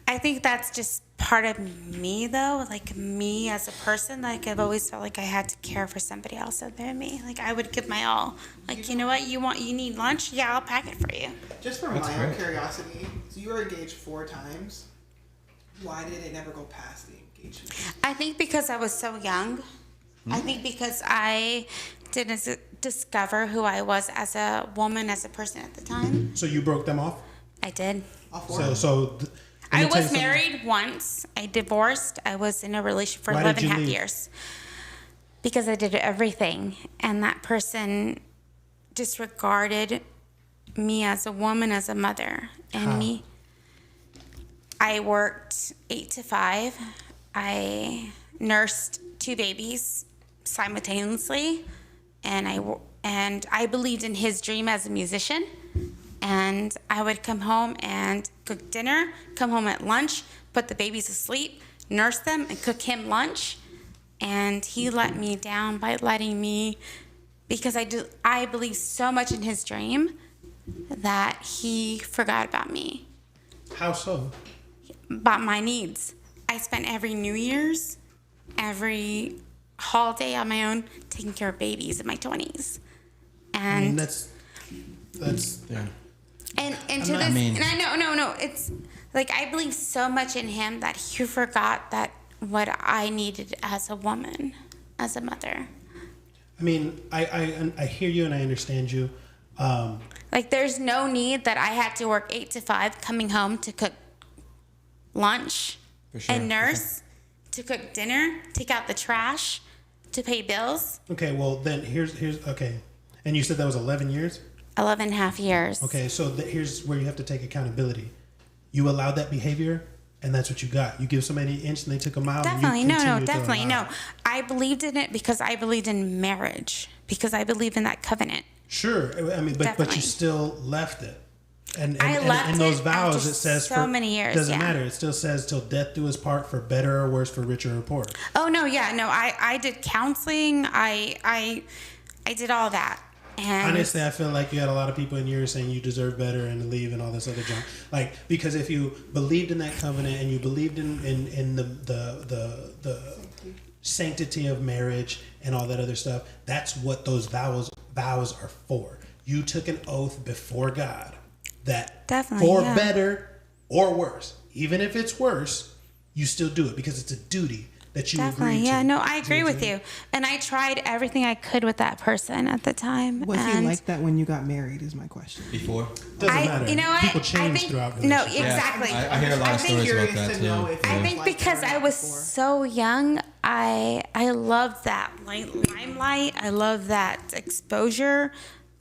I think that's just part of me, though. Like me as a person, like I've always felt like I had to care for somebody else other than me. Like I would give my all. Like, you know what, you need lunch? Yeah, I'll pack it for you. Just for That's my own great. curiosity, so you were engaged 4 times. Why did it never go past the engagement? I think because I was so young. I think because I didn't discover who I was as a woman, as a person at the time. So you broke them off. I did. All 4? I let me tell you was something. married once. I divorced. I was in a relationship for Why 11 did and a you half leave? years. Because I did everything. And that person disregarded me as a woman, as a mother. And How? me. I worked 8 to 5. I nursed 2 babies simultaneously. And I believed in his dream as a musician. And I would come home and cook dinner, come home at lunch, put the babies to sleep, nurse them, and cook him lunch. And he let me down by letting me, because I believe so much in his dream that he forgot about me, How so? about my needs. I spent every New Year's, every holiday on my own, taking care of babies in my 20s. I mean, And that's Yeah. And to not- this, I mean- and I know, no, it's like I believe so much in him that he forgot that what I needed as a woman, as a mother. I mean, I hear you and I understand you. Like there's no need that I had to work 8 to 5, coming home to cook lunch For sure, and for nurse, to cook dinner, take out the trash, to pay bills. Okay, well then here's okay. And you said that was 11 years? 11 and a half years. Okay, so here's where you have to take accountability. You allowed that behavior, and that's what you got. You give somebody an inch, and they took a mile. Definitely, and you no, continue to definitely, a no. mile. I believed in it because I believed in marriage, because I believe in that covenant. Sure, I mean, but Definitely. you still left it. And I left in those it vows, after it says so for many years, doesn't yeah. matter. It still says till death do us part, for better or worse, for richer or poorer. Oh no, yeah, no. I did counseling. I did all that. And Honestly, I feel like you had a lot of people in yours saying you deserve better and to leave and all this other junk. Like, because if you believed in that covenant and you believed in the sanctity of marriage and all that other stuff, that's what those vows are for. You took an oath before God that Definitely, for yeah. better or worse, even if it's worse, you still do it because it's a duty that you definitely, agreed yeah. to. No, I agree with you. And I tried everything I could with that person at the time. Was he and like that when you got married? Is my question. Before. Doesn't matter. You know what? People change think, throughout no, relationships. exactly. I hear a lot of stories about that too. I think because I was so young, I loved that limelight. I loved that exposure.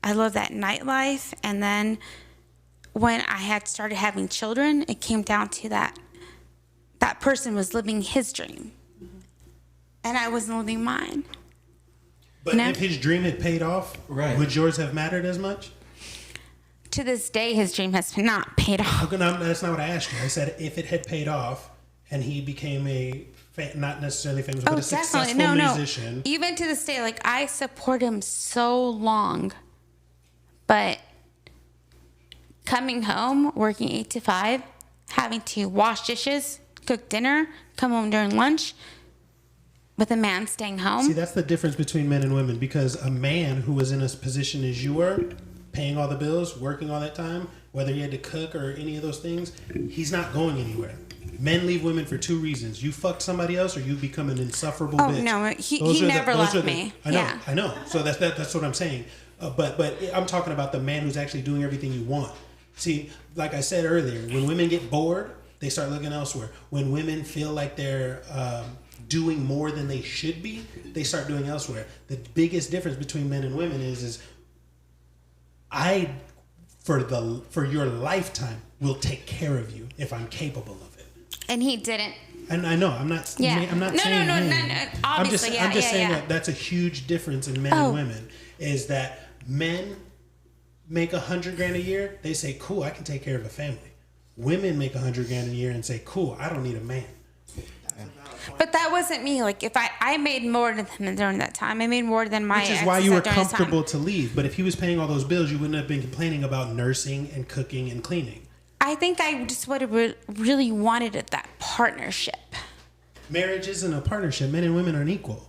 I loved that nightlife. And then when I had started having children, it came down to that person was living his dream, and I wasn't living mine. But No. if his dream had paid off, Right. would yours have mattered as much? To this day, his dream has not paid off. Okay, no, that's not what I asked you. I said if it had paid off and he became not necessarily famous, but a successful musician. Even to this day, like I support him so long, but coming home, working 8 to 5, having to wash dishes, cook dinner, come home during lunch, with a man staying home. See, that's the difference between men and women, because a man who was in a position as you were, paying all the bills, working all that time, whether he had to cook or any of those things, he's not going anywhere. Men leave women for 2 reasons: you fucked somebody else, or you become an insufferable Oh, bitch. no, he never left me. I know, Yeah. I know. So that's what I'm saying. But I'm talking about the man who's actually doing everything you want. See, like I said earlier, when women get bored, they start looking elsewhere. When women feel like they're doing more than they should be, they start doing elsewhere. The biggest difference between men and women is I, for your lifetime, will take care of you if I'm capable of it. And he didn't. And I know I'm not. Yeah. I'm not No, saying no, him. obviously, I'm just saying yeah. that that's a huge difference in men and women. Is that men make $100,000 a year? They say, "Cool, I can take care of a family." Women make $100,000 a year and say, "Cool, I don't need a man." But that wasn't me. Like if I made more than him during that time. I made more than my Which is exes why you were during his time. comfortable to leave. But if he was paying all those bills, you wouldn't have been complaining about nursing and cooking and cleaning. I think I just would have really wanted that partnership. Marriage isn't a partnership. Men and women aren't equal.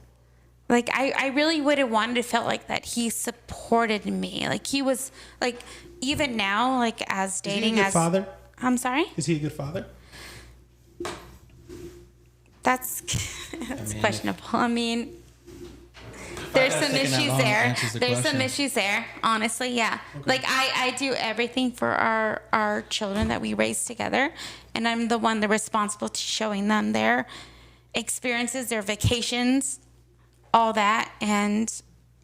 Like I really would have wanted to felt like that he supported me. Like he was like even now like as dating Is he a good father? I'm sorry? Is he a good father? That's questionable. I mean, there's some taking that issues long there. answers the There's some question. issues there. Honestly, yeah. Okay. Like I do everything for our children that we raise together, and I'm the one that's responsible to showing them their experiences, their vacations, all that, and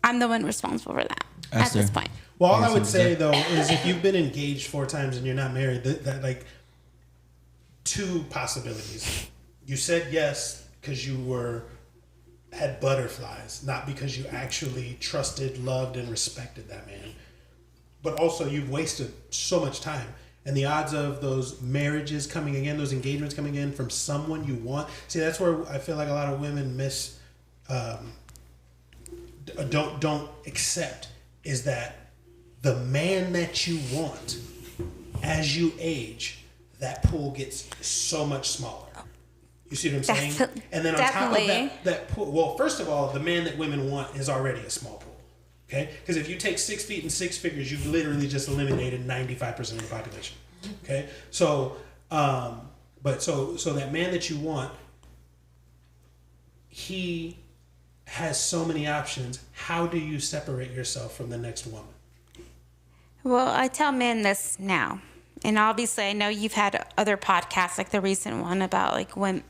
I'm the one responsible for that at this point. Well, all I would say though is if you've been engaged 4 times and you're not married, that like 2 possibilities. You said yes because you had butterflies, not because you actually trusted, loved, and respected that man. But also you've wasted so much time. And the odds of those marriages coming again, those engagements coming in from someone you want. See, that's where I feel like a lot of women don't accept, is that the man that you want, as you age, that pool gets so much smaller. You see what I'm saying? And then on top of that pool, well, first of all, the man that women want is already a small pool. Okay? Because if you take 6 feet and 6 figures, you've literally just eliminated 95% of the population. Okay? So, so that man that you want, he has so many options. How do you separate yourself from the next woman? Well, I tell men this now. And obviously, I know you've had other podcasts, like the recent one about like when,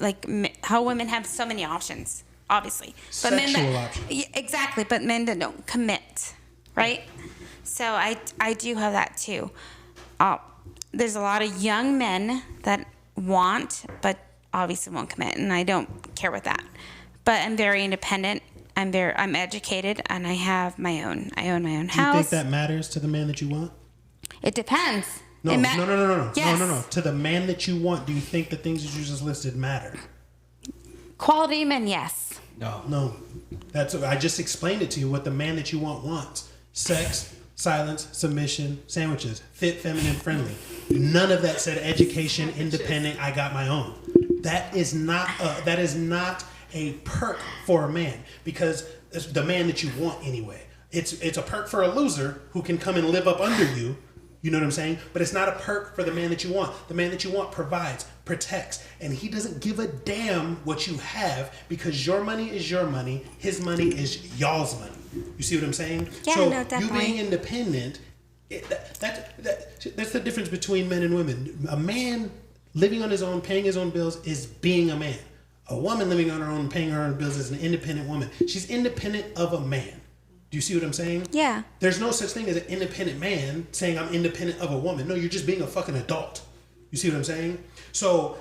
how women have so many options. Obviously, but Sexual options. Yeah, exactly. But men that don't commit, right? So I do have that too. There's a lot of young men that want, but obviously won't commit, and I don't care with that. But I'm very independent. I'm educated, and I have my own. I own my own house. Do you think that matters to the man that you want? It depends. No, It no, no, no, no, Yes. no. To the man that you want, do you think the things that you just listed matter? Quality men, yes. No. No. That's I just explained it to you what the man that you want wants. Sex, silence, submission, sandwiches, fit, feminine, friendly. None of that said education, independent, I got my own. That is not a perk for a man because it's the man that you want anyway. It's a perk for a loser who can come and live up under you. You know what I'm saying? But it's not a perk for the man that you want. The man that you want provides, protects, and he doesn't give a damn what you have because your money is your money, his money is y'all's money. You see what I'm saying? Yeah, so no, definitely. you being independent, that's the difference between men and women. A man living on his own, paying his own bills is being a man. A woman living on her own, paying her own bills is an independent woman. She's independent of a man. Do you see what I'm saying? Yeah. There's no such thing as an independent man saying I'm independent of a woman. No, you're just being a fucking adult. You see what I'm saying? So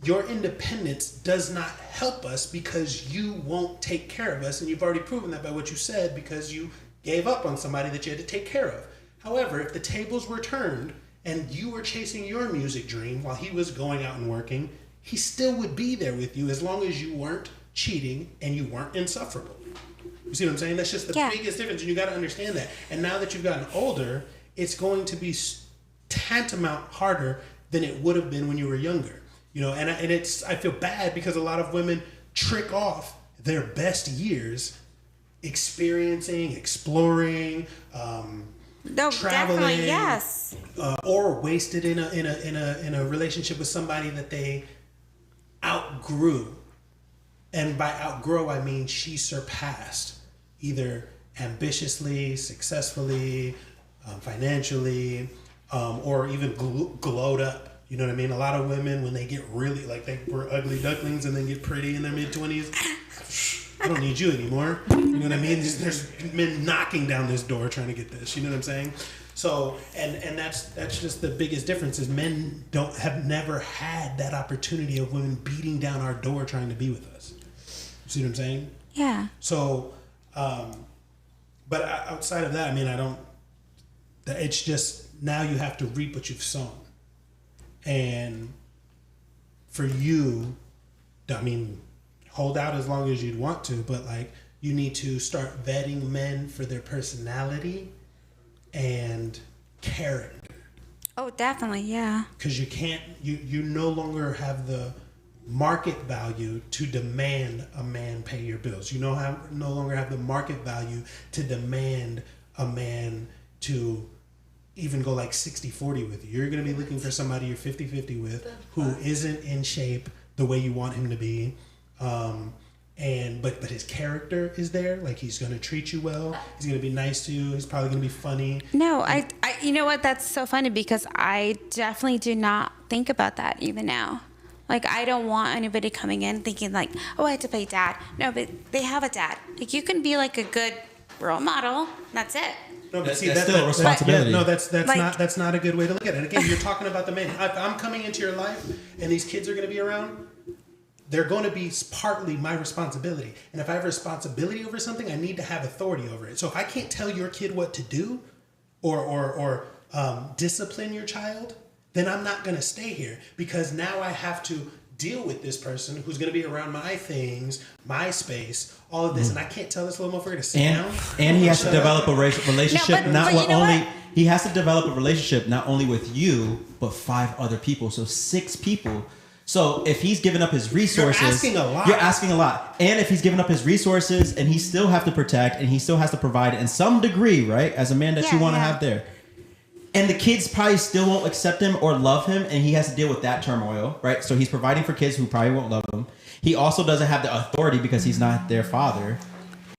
your independence does not help us because you won't take care of us. And you've already proven that by what you said because you gave up on somebody that you had to take care of. However, if the tables were turned and you were chasing your music dream while he was going out and working, he still would be there with you as long as you weren't cheating and you weren't insufferable. You see what I'm saying? That's just the biggest difference, and you got to understand that. And now that you've gotten older, it's going to be tantamount harder than it would have been when you were younger. You know, and I feel bad because a lot of women trick off their best years experiencing, exploring, No, traveling, definitely, yes. or wasted in a relationship with somebody that they outgrew. And by outgrow, I mean she surpassed either ambitiously, successfully, financially, or even glowed up. You know what I mean? A lot of women, when they get really, like they were ugly ducklings and then get pretty in their mid-20s, I don't need you anymore. You know what I mean? There's men knocking down this door trying to get this. You know what I'm saying? So, and that's just the biggest difference is men have never had that opportunity of women beating down our door trying to be with us. You see what I'm saying? Yeah. So, but outside of that, I mean, it's just now you have to reap what you've sown. And for you, I mean, hold out as long as you'd want to, but like you need to start vetting men for their personality and character. Oh, definitely, yeah. Because you no longer have the market value to demand a man pay your bills. You no longer have the market value to demand a man to even go like 60-40 with you. You're going to be looking for somebody you're 50-50 with who isn't in shape the way you want him to be. But his character is there. Like he's going to treat you well. He's going to be nice to you. He's probably going to be funny. No, I you know what? That's so funny because I definitely do not think about that even now. Like, I don't want anybody coming in thinking like, oh, I have to play dad. No, but they have a dad. Like, you can be like a good role model. That's it. No, but That's see, still a responsibility. That's not a good way to look at it. Again, you're talking about the man. If I'm coming into your life and these kids are going to be around, they're going to be partly my responsibility. And if I have responsibility over something, I need to have authority over it. So if I can't tell your kid what to do or discipline your child, then I'm not going to stay here because now I have to deal with this person who's going to be around my things, my space, all of this. And I can't tell this little motherfucker to sit down. And he has to develop a relationship. No, but you know what? He has to develop a relationship not only with you, but 5 other people. So 6 people. So if he's giving up his resources, you're asking a lot. And if he's giving up his resources and he still have to protect and he still has to provide in some degree, right? As a man that you want to have there. And the kids probably still won't accept him or love him, and he has to deal with that turmoil, right? So he's providing for kids who probably won't love him. He also doesn't have the authority because he's not their father.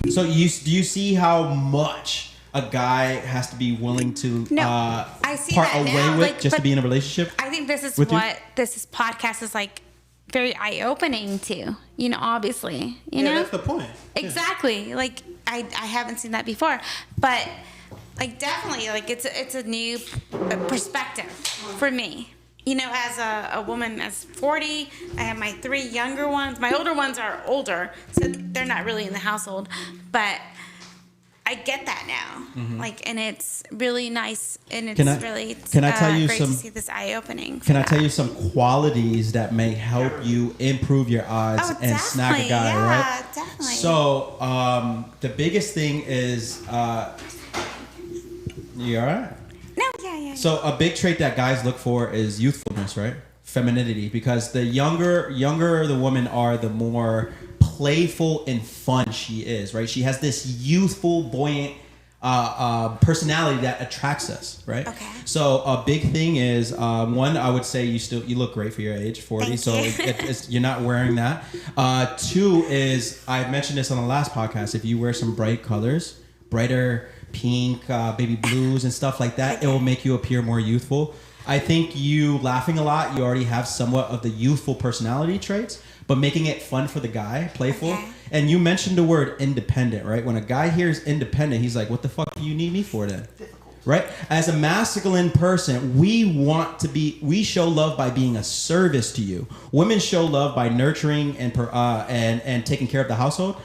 So do you see how much a guy has to be willing to I see part that away now, with like, just to but be in a relationship? I think this is with what this podcast is like, very eye-opening to, you know, obviously, you know? That's the point. Exactly. Like, I haven't seen that before, but like definitely, like it's a new perspective for me. You know, as a woman, as 40, I have my 3 younger ones. My older ones are older, so they're not really in the household. But I get that now. Like, and it's really nice, and it's Can I- really can I tell you great some- to see this eye opening. Can I tell you some qualities that may help you improve your odds Oh, and snag a definitely, guy, yeah, right? definitely. So, the biggest thing is, you all right? No, yeah. So a big trait that guys look for is youthfulness, right? Femininity, because the younger the women are, the more playful and fun she is, right? She has this youthful, buoyant personality that attracts us, right? Okay. So a big thing is one, I would say you look great for your age, 40. Thank so you. you're not wearing that. Two is, I mentioned this on the last podcast. If you wear some bright colors, brighter pink, baby blues, and stuff like that, it will make you appear more youthful. I think you laughing a lot, you already have somewhat of the youthful personality traits, but making it fun for the guy, playful. Okay. And you mentioned the word independent, right? When a guy hears independent, he's like, what the fuck do you need me for then? Right? As a masculine person, we show love by being a service to you. Women show love by nurturing and taking care of the household.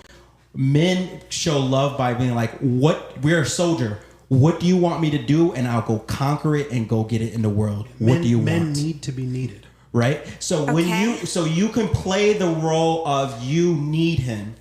Men show love by being like, we're a soldier. What do you want me to do? And I'll go conquer it and go get it in the world. What do you Men want? need to be needed. Right? So when you can play the role of you need him.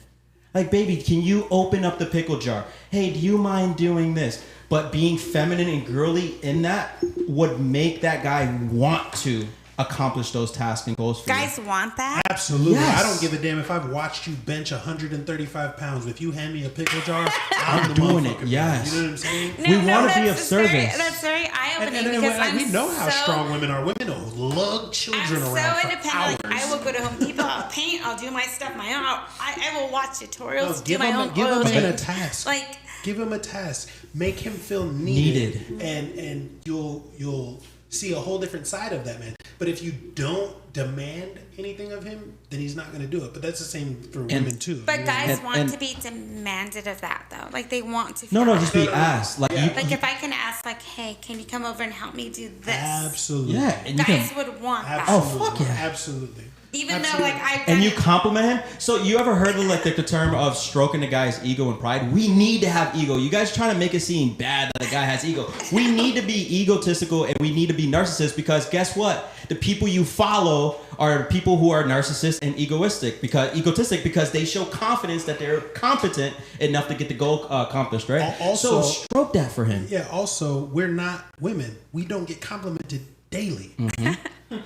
Like, baby, can you open up the pickle jar? Hey, do you mind doing this? But being feminine and girly in that would make that guy want to accomplish those tasks and goals for Guys you. want that? Absolutely. Yes. I don't give a damn if I've watched you bench 135 pounds. If you hand me a pickle jar, I'm the doing it. motherfucker. Yes. You know what I'm saying? We wanna be of that's service. That's very eye-opening And because I'm we know how so, strong women are. Women will lug children I'm around so for independent. hours. Like, I will go to Home Depot, I'll paint, I'll do my stuff, my own. I will watch tutorials, No, do my own give oil him a change. task. Like, Give him a task. Make him feel needed. And you'll see a whole different side of that man. But if you don't demand anything of him, then he's not going to do it. But that's the same for women too. but You know? guys And- want and- to be demanded of that though. Like they want to. No, feel just that. be asked. Like, Yeah. Like if I can ask, like, hey, can you come over and help me do this? Absolutely. yeah, and you Guys can, would want that. Absolutely. fuck yeah. Absolutely. Even Absolutely. though, like, I've and done you it- compliment him. So you ever heard of like the term of stroking the guy's ego and pride? We need to have ego. You guys trying to make it seem bad that the guy has ego. We need to be egotistical and we need to be narcissists because guess what? The people you follow are people who are narcissists and egotistic because they show confidence that they're competent enough to get the goal accomplished, right? Also- so stroke that for him. Yeah, also, we're not women. We don't get complimented daily. Mm-hmm.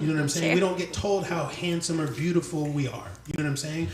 You know what I'm saying? Sure. We don't get told how handsome or beautiful we are. You know what I'm saying?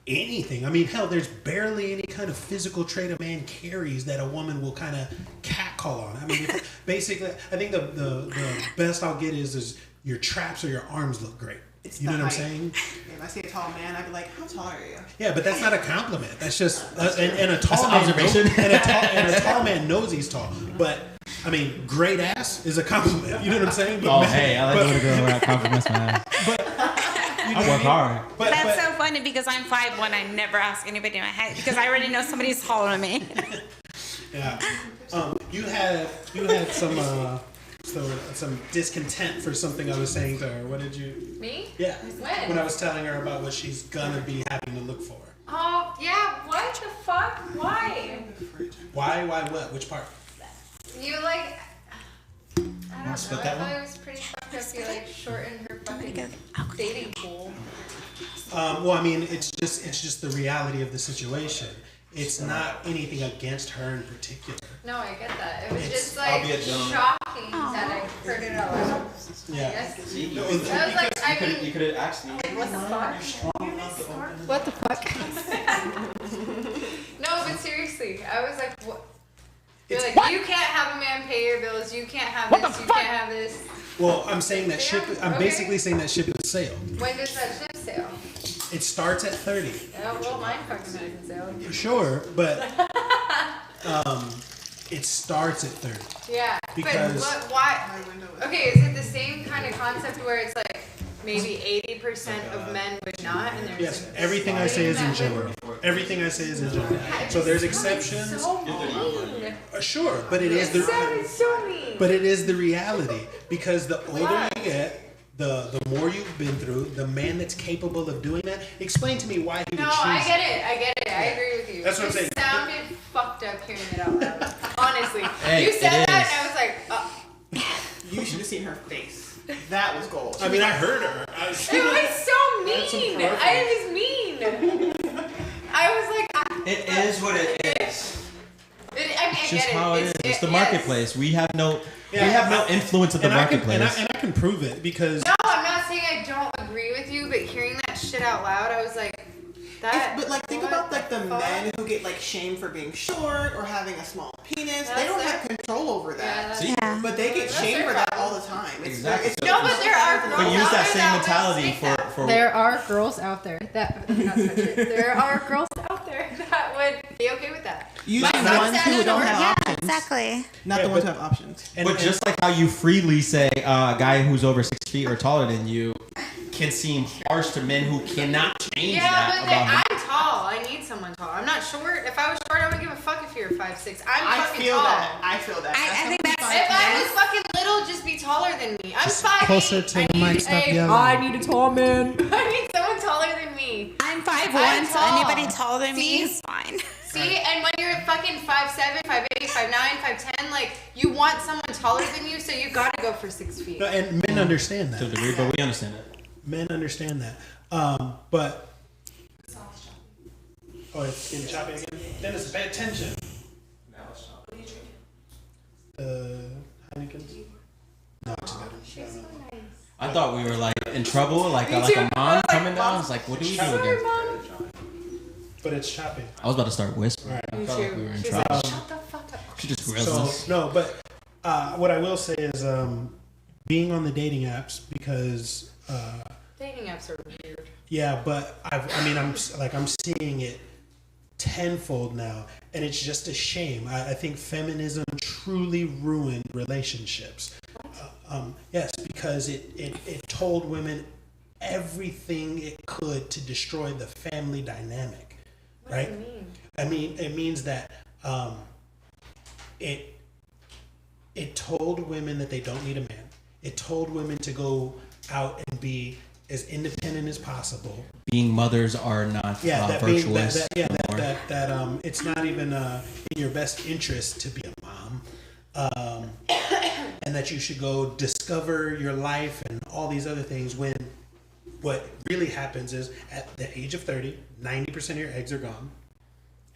Anything. I mean, hell, there's barely any kind of physical trait a man carries that a woman will kind of catcall on. I mean, basically, I think the best I'll get is your traps or your arms look great. It's You know the what I'm height. saying? If I see a tall man, I'd be like, how tall are you? Yeah, but that's not a compliment. That's just and a tall That's an man observation. and a tall man knows he's tall. But I mean, great ass is a compliment. You know what I'm saying? But Oh, man- hey, I like but- when a girl that compliments my ass. you know I what work mean? hard. But, That's but- so funny because I'm 5'1". I never ask anybody my height because I already know somebody's taller than me. yeah. You had some discontent for something I was saying to her. What did you? Me? Yeah. When? When I was telling her about what she's gonna be having to look for. Oh, yeah. What the fuck? Why? Why? What? Which part? You like. I don't know. split I that thought one? it was pretty fucked up. You like shortened her fucking dating pool. Well, I mean, it's just the reality of the situation. It's not anything against her in particular. No, I get that. It was It's- just I'll like be a gentleman. shocking that I heard it out loud. Yeah. Yes. No, I was like, I mean, could have asked me. what the fuck? What the fuck? No, but seriously, I was like, what? You're It's- like, you can't have a man pay your bills. You can't have this. You can't have this. Well, I'm saying that ship. I'm Okay. basically saying that ship has sailed. When does that ship sail? It starts at 30. Yeah, well, mine fucking hasn't sailed. Sure, but it starts at 30. Yeah, Because- but why? Okay, is it the same kind of concept where it's like maybe 80% of men would not, and there's Yes, a everything I say is in that would- general. Everything I say is in general. So there's exceptions. So mean. Sure, but it is It the sounded so mean. but it is the reality because the older you get, the more you've been through, the man that's capable of doing that. Explain to me why he would No, choose. I get it. I agree with you. That's what I'm saying. It sounded fucked up hearing it out loud. Honestly. Hey, You said it that is. and I was like, You should have seen her face. That was gold. I mean, I heard her. it was so mean. I was mean. I was like, It is what it is. I mean, It's just how it is. It's the yes. marketplace. We have no Yeah, we have no influence of the and I can, marketplace. and I can prove it because No, I'm not saying I don't agree with you, but hearing that shit out loud, I was like, that. But like, think what about like the fuck? men who get like shamed for being short or having a small penis. That's They don't their- have control over Yeah, that. that's- See? Yeah. But they get That's shamed their for that problem. all the time. It's, Exactly. It's, No, but there are girls But use out that there same that would mentality say that. for There are girls out there that not touch it. There are girls out there. That would be okay with that. usually My the son ones said who it don't over- have Yeah, options, exactly. not Yeah, the ones but- who have options. but just like how you freely say a guy who's over 6 feet or taller than you can seem harsh to men who cannot change Yeah, that but about them. I'm tall. I need someone tall. I'm not short. If I was short, I wouldn't give a fuck if you were 5'6". I'm I fucking feel tall. that. I feel that. I think that's- If I was fucking little, just be taller than me. I'm 5'8". closer to I the need mic, stop a- yelling. I need a tall man. I need someone taller than me. I'm 5'1", I'm so tall. anybody taller than me See? is fine. See, and when you're fucking 5'7", 5'8", 5'9", 5'10", like you want someone taller than you, so you gotta go for 6 feet. No, and men understand To a that. degree, but we understand it. Men understand that. But it's getting choppy again. Dennis, pay attention. Heineken's. No, it's better. I thought we were like in trouble, like a mom coming down. I was like, what do we do again? But it's choppy. I was about to start whispering. Right. I felt like we were in She's trouble. like, shut the fuck up. She just grills So us. no, but what I will say is being on the dating apps because Dating apps are weird. yeah, but I'm seeing it tenfold now, and it's just a shame. I think feminism truly ruined relationships. Yes, because it told women everything it could to destroy the family dynamic. Right? What do you mean? I mean, it means that it told women that they don't need a man. It told women to go out and be as independent as possible. Being mothers are not virtuous. That it's not even in your best interest to be a mom, and that you should go discover your life and all these other things. When what really happens is at the age of 30, 90% of your eggs are gone.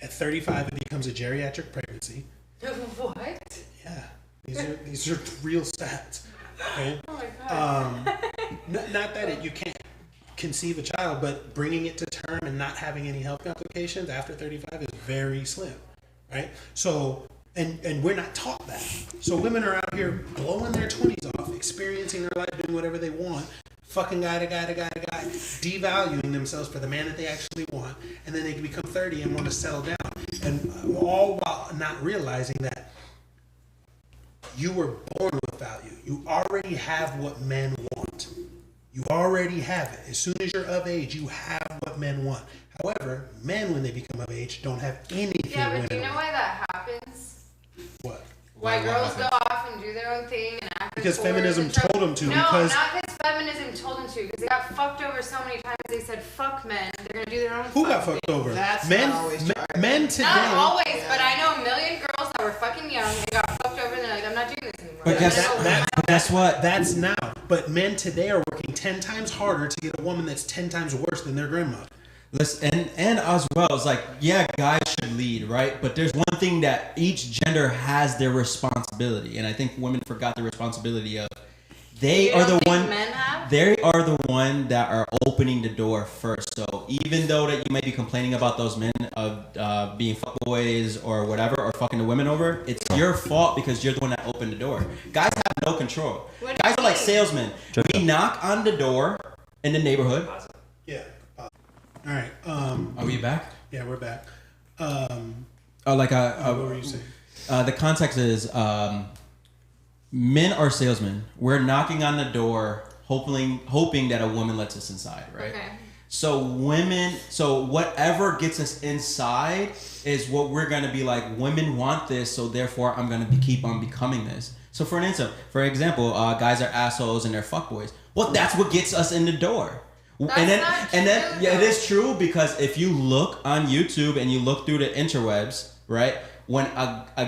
At 35, it becomes a geriatric pregnancy. What? Yeah, these are real stats. Okay? Oh my god. Not that you can't conceive a child, but bringing it to term and not having any health complications after 35 is very slim, right? So, and we're not taught that. So women are out here blowing their 20s off, experiencing their life, doing whatever they want, fucking guy to guy to guy to guy, devaluing themselves for the man that they actually want, and then they can become 30 and want to settle down, and all while not realizing that you were born with value. You already have what men want. You already have it. As soon as you're of age, you have what men want. However, men, when they become of age, don't have anything. Yeah, but women do you know want. why that happens? What? Why Why girls happens? go off and do their own thing and act Because like whores feminism and try- told them to, No, because- not because feminism told them to. Because they got fucked over so many times. They said, "Fuck men. They're gonna do their own." Who got fucking fucked over? That's men. not always true. Men today. Not always, but I know a million girls that were fucking young and got fucked over, and they're like, "I'm not doing this anymore." But I'm guess gonna go that- live my Guess what? That's now. But men today are working 10 times harder to get a woman that's 10 times worse than their grandmother. Listen, and as well, it's like, yeah, guys should lead, right? But there's one thing that each gender has their responsibility, and I think women forgot the responsibility of. They You are don't the think one. men have? They are the one that are opening the door first. So even though that you may be complaining about those men of being fuckboys or whatever, or fucking the women over, it's your fault because you're the one that opened the door. Guys have no control. What do Guys you are like mean? salesmen. We knock on the door in the neighborhood. Yeah. All right. Are we back? Yeah, we're back. Like What were you saying? the context is men are salesmen. We're knocking on the door, hoping that a woman lets us inside, right? Okay. So whatever gets us inside is what we're gonna be like. Women want this, so therefore I'm gonna keep on becoming this. So for example, guys are assholes and they're fuckboys. Well, that's what gets us in the door. That's and then, not and then, true, yeah, it though. is true, because if you look on YouTube and you look through the interwebs, right? When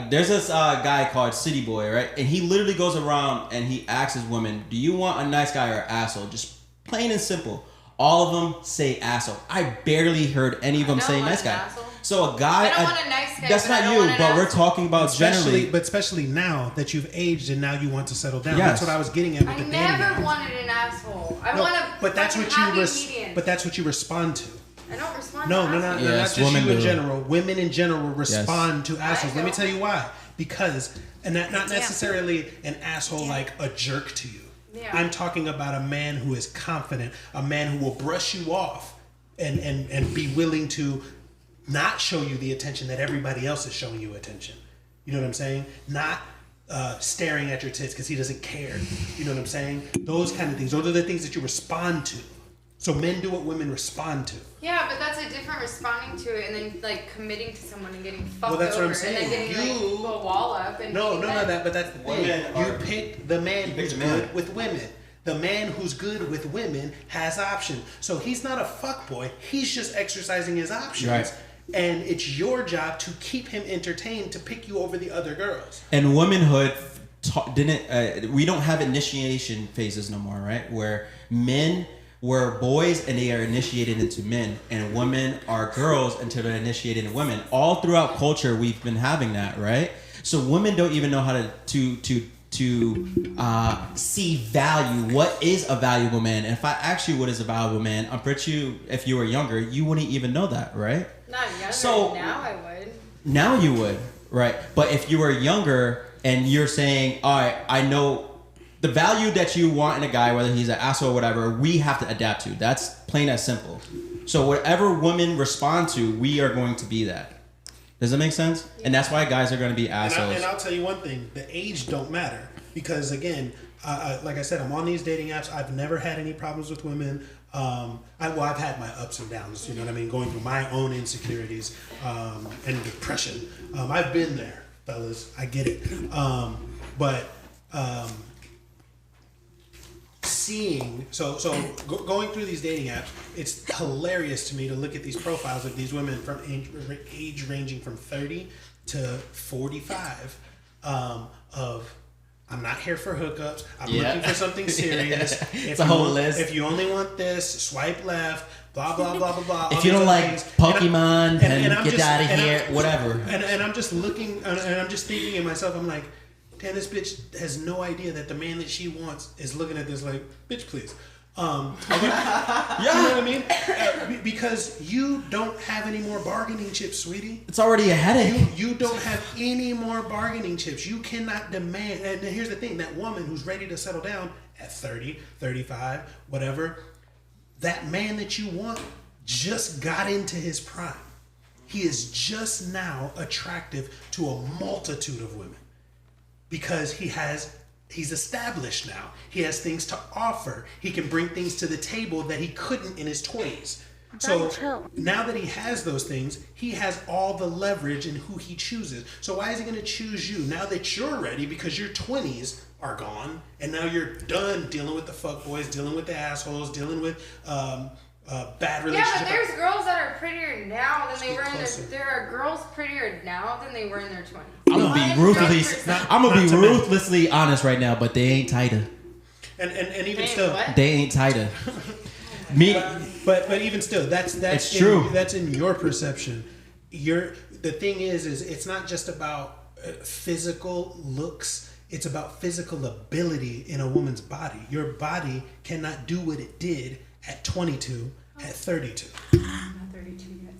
there's this guy called City Boy, right? And he literally goes around and he asks his women, "Do you want a nice guy or an asshole?" Just plain and simple. All of them say asshole. I barely heard any of them don't say want nice an guy. asshole. So a guy, I don't want a nice guy, that's but I not don't you. want an But we're asshole. talking about generally. Especially now that you've aged and now you want to settle down. Yes. That's what I was getting at with I the dating apps. never wanted an asshole. I No, want a but that's fucking what you happy res- median. But that's what you respond to. I don't respond No, to no, no, assholes. no, not Yes, just women you in do. general. Women in general respond to assholes. Let me don't. tell you why. Because, and not necessarily an asshole like a jerk to you. Yeah. I'm talking about a man who is confident, a man who will brush you off and be willing to not show you the attention that everybody else is showing you attention. You know what I'm saying? Not staring at your tits because he doesn't care. You know what I'm saying? Those kind of things. Those are the things that you respond to. So men do what women respond to. Yeah, but that's a different responding to it and then like committing to someone and getting fucked Well, that's what over I'm saying. and then getting You- like a wall up and No, being but that's the thing. Women You are- pick the man who's the man. good with women. The man who's good with women has options. So he's not a fuckboy. He's just exercising his options. Right. And it's your job to keep him entertained to pick you over the other girls. And womanhood we don't have initiation phases no more, right? Where men were boys and they are initiated into men, and women are girls until they're initiated into women. All throughout culture, we've been having that, right? So women don't even know how to see value. What is a valuable man? And if I ask you what is a valuable man, I'm pretty sure if you were younger, you wouldn't even know that, right? Not younger. So- Now I would. Now you would, right? But if you were younger and you're saying, all right, I know the value that you want in a guy, whether he's an asshole or whatever, we have to adapt to. That's plain as simple. So whatever women respond to, we are going to be that. Does that make sense? And that's why guys are going to be assholes. And I'll tell you one thing: the age don't matter because, again, like I said, I'm on these dating apps. I've never had any problems with women. I've had my ups and downs. You know what I mean? Going through my own insecurities and depression. I've been there, fellas. I get it. But seeing going through these dating apps, it's hilarious to me to look at these profiles of these women from age ranging from 30 to 45 of I'm not here for hookups. I'm looking for something serious. It's a whole list. If you only want this, swipe left. Blah blah blah blah blah. If you don't like Pokemon, then I'm get just- out of and here. Whatever. And I'm just looking, and I'm just thinking in myself. I'm like, damn, this bitch has no idea that the man that she wants is looking at this like, bitch, please. You know what I mean? Because you don't have any more bargaining chips, sweetie. It's already a headache. You don't have any more bargaining chips. You cannot demand. And here's the thing: that woman who's ready to settle down at 30, 35, whatever, that man that you want just got into his prime. He is just now attractive to a multitude of women because he's established now. He has things to offer. He can bring things to the table that he couldn't in his 20s. So now that he has those things, he has all the leverage in who he chooses. So why is he going to choose you now that you're ready because your 20s are gone and now you're done dealing with the fuckboys, dealing with the assholes, dealing with bad Yeah, relationships? but there's girls that are prettier now than they were in closer. their. There are girls prettier now than they were in their 20s. I'm gonna be ruthlessly honest right now, but they ain't tighter. And even Hey, still, what? They ain't tighter. Me. but even still, that's It's true. That's in your perception. The thing is it's not just about physical looks. It's about physical ability in a woman's body. Your body cannot do what it did at 22, at 32.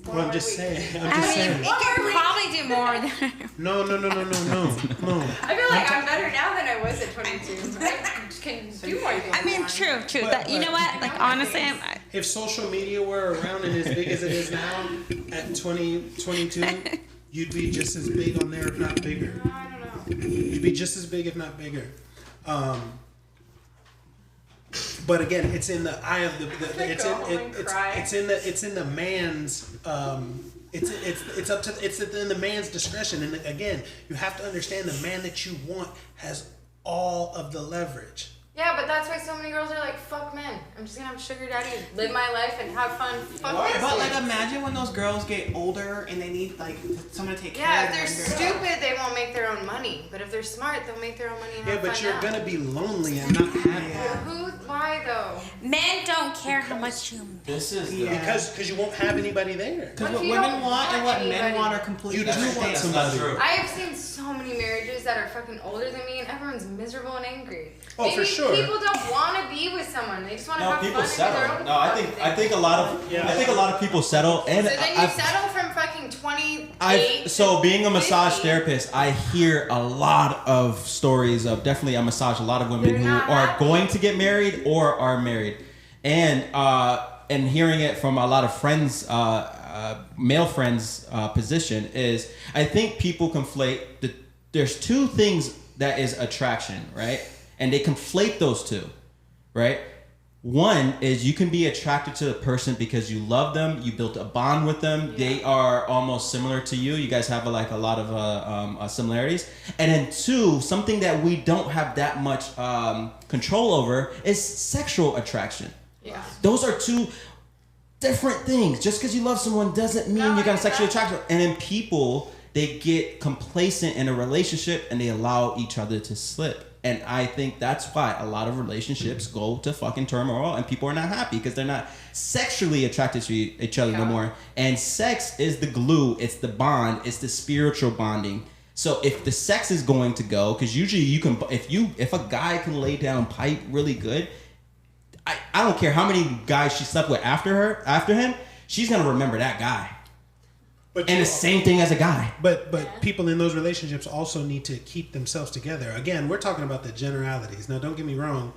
Well, I'm just saying. It can probably do more than. No. I feel like I'm better now than I was at 22. I can do more things. I mean, true. That, you know what? Like, honestly, If social media were around and as big as it is now at 22, you'd be just as big on there, if not bigger. I don't know. You'd be just as big, if not bigger. But again, it's in the eye of it's in the man's it's in the man's discretion. And again, you have to understand the man that you want has all of the leverage. Yeah, but that's why so many girls are like, fuck men. I'm just gonna have a sugar daddy, live my life, and have fun. Fuck this But dude. like, imagine when those girls get older and they need like someone to take care Yeah, of if them. they're stupid, they won't make their own money. But if they're smart, they'll make their own money and Yeah, have but fun you're now. gonna be lonely and not happy. Who? Why though? Men don't care how much you make. This is the, Yeah. Because you won't have anybody there. Because What what if you women don't want and want what men anybody? want are completely You do different want things. that's not somebody. true. I have seen so many marriages that are fucking older than me, and everyone's miserable and angry. Oh, Maybe for sure. people don't want to be with someone; they just want to No, have people fun and do their settle. own. No, I think a lot of Yeah. I think a lot of people settle, and So then you I've- settle from fucking 28. so being a massage 50. therapist, I hear a lot of stories of definitely I massage a lot of women They're who not are happy. going to get married or are married, and hearing it from a lot of friends, male friends' position is I think people conflate there's two things that is attraction, right? And they conflate those two, right? One is you can be attracted to a person because you love them, you built a bond with them, they are almost similar to you. You guys have a lot of similarities. And then two, something that we don't have that much control over is sexual attraction. Yeah. Those are two different things. Just because you love someone doesn't mean No, you're gonna sexually exactly. attract them. And then people, they get complacent in a relationship and they allow each other to slip. And I think that's why a lot of relationships go to fucking turmoil and people are not happy because they're not sexually attracted to each other no Yeah. more. And sex is the glue, it's the bond, it's the spiritual bonding. So if the sex is going to go, because usually you can, if a guy can lay down pipe really good, I don't care how many guys she slept with after him, she's gonna remember that guy. But And you- the same thing as a guy. But people in those relationships also need to keep themselves together. Again, we're talking about the generalities. Now, don't get me wrong.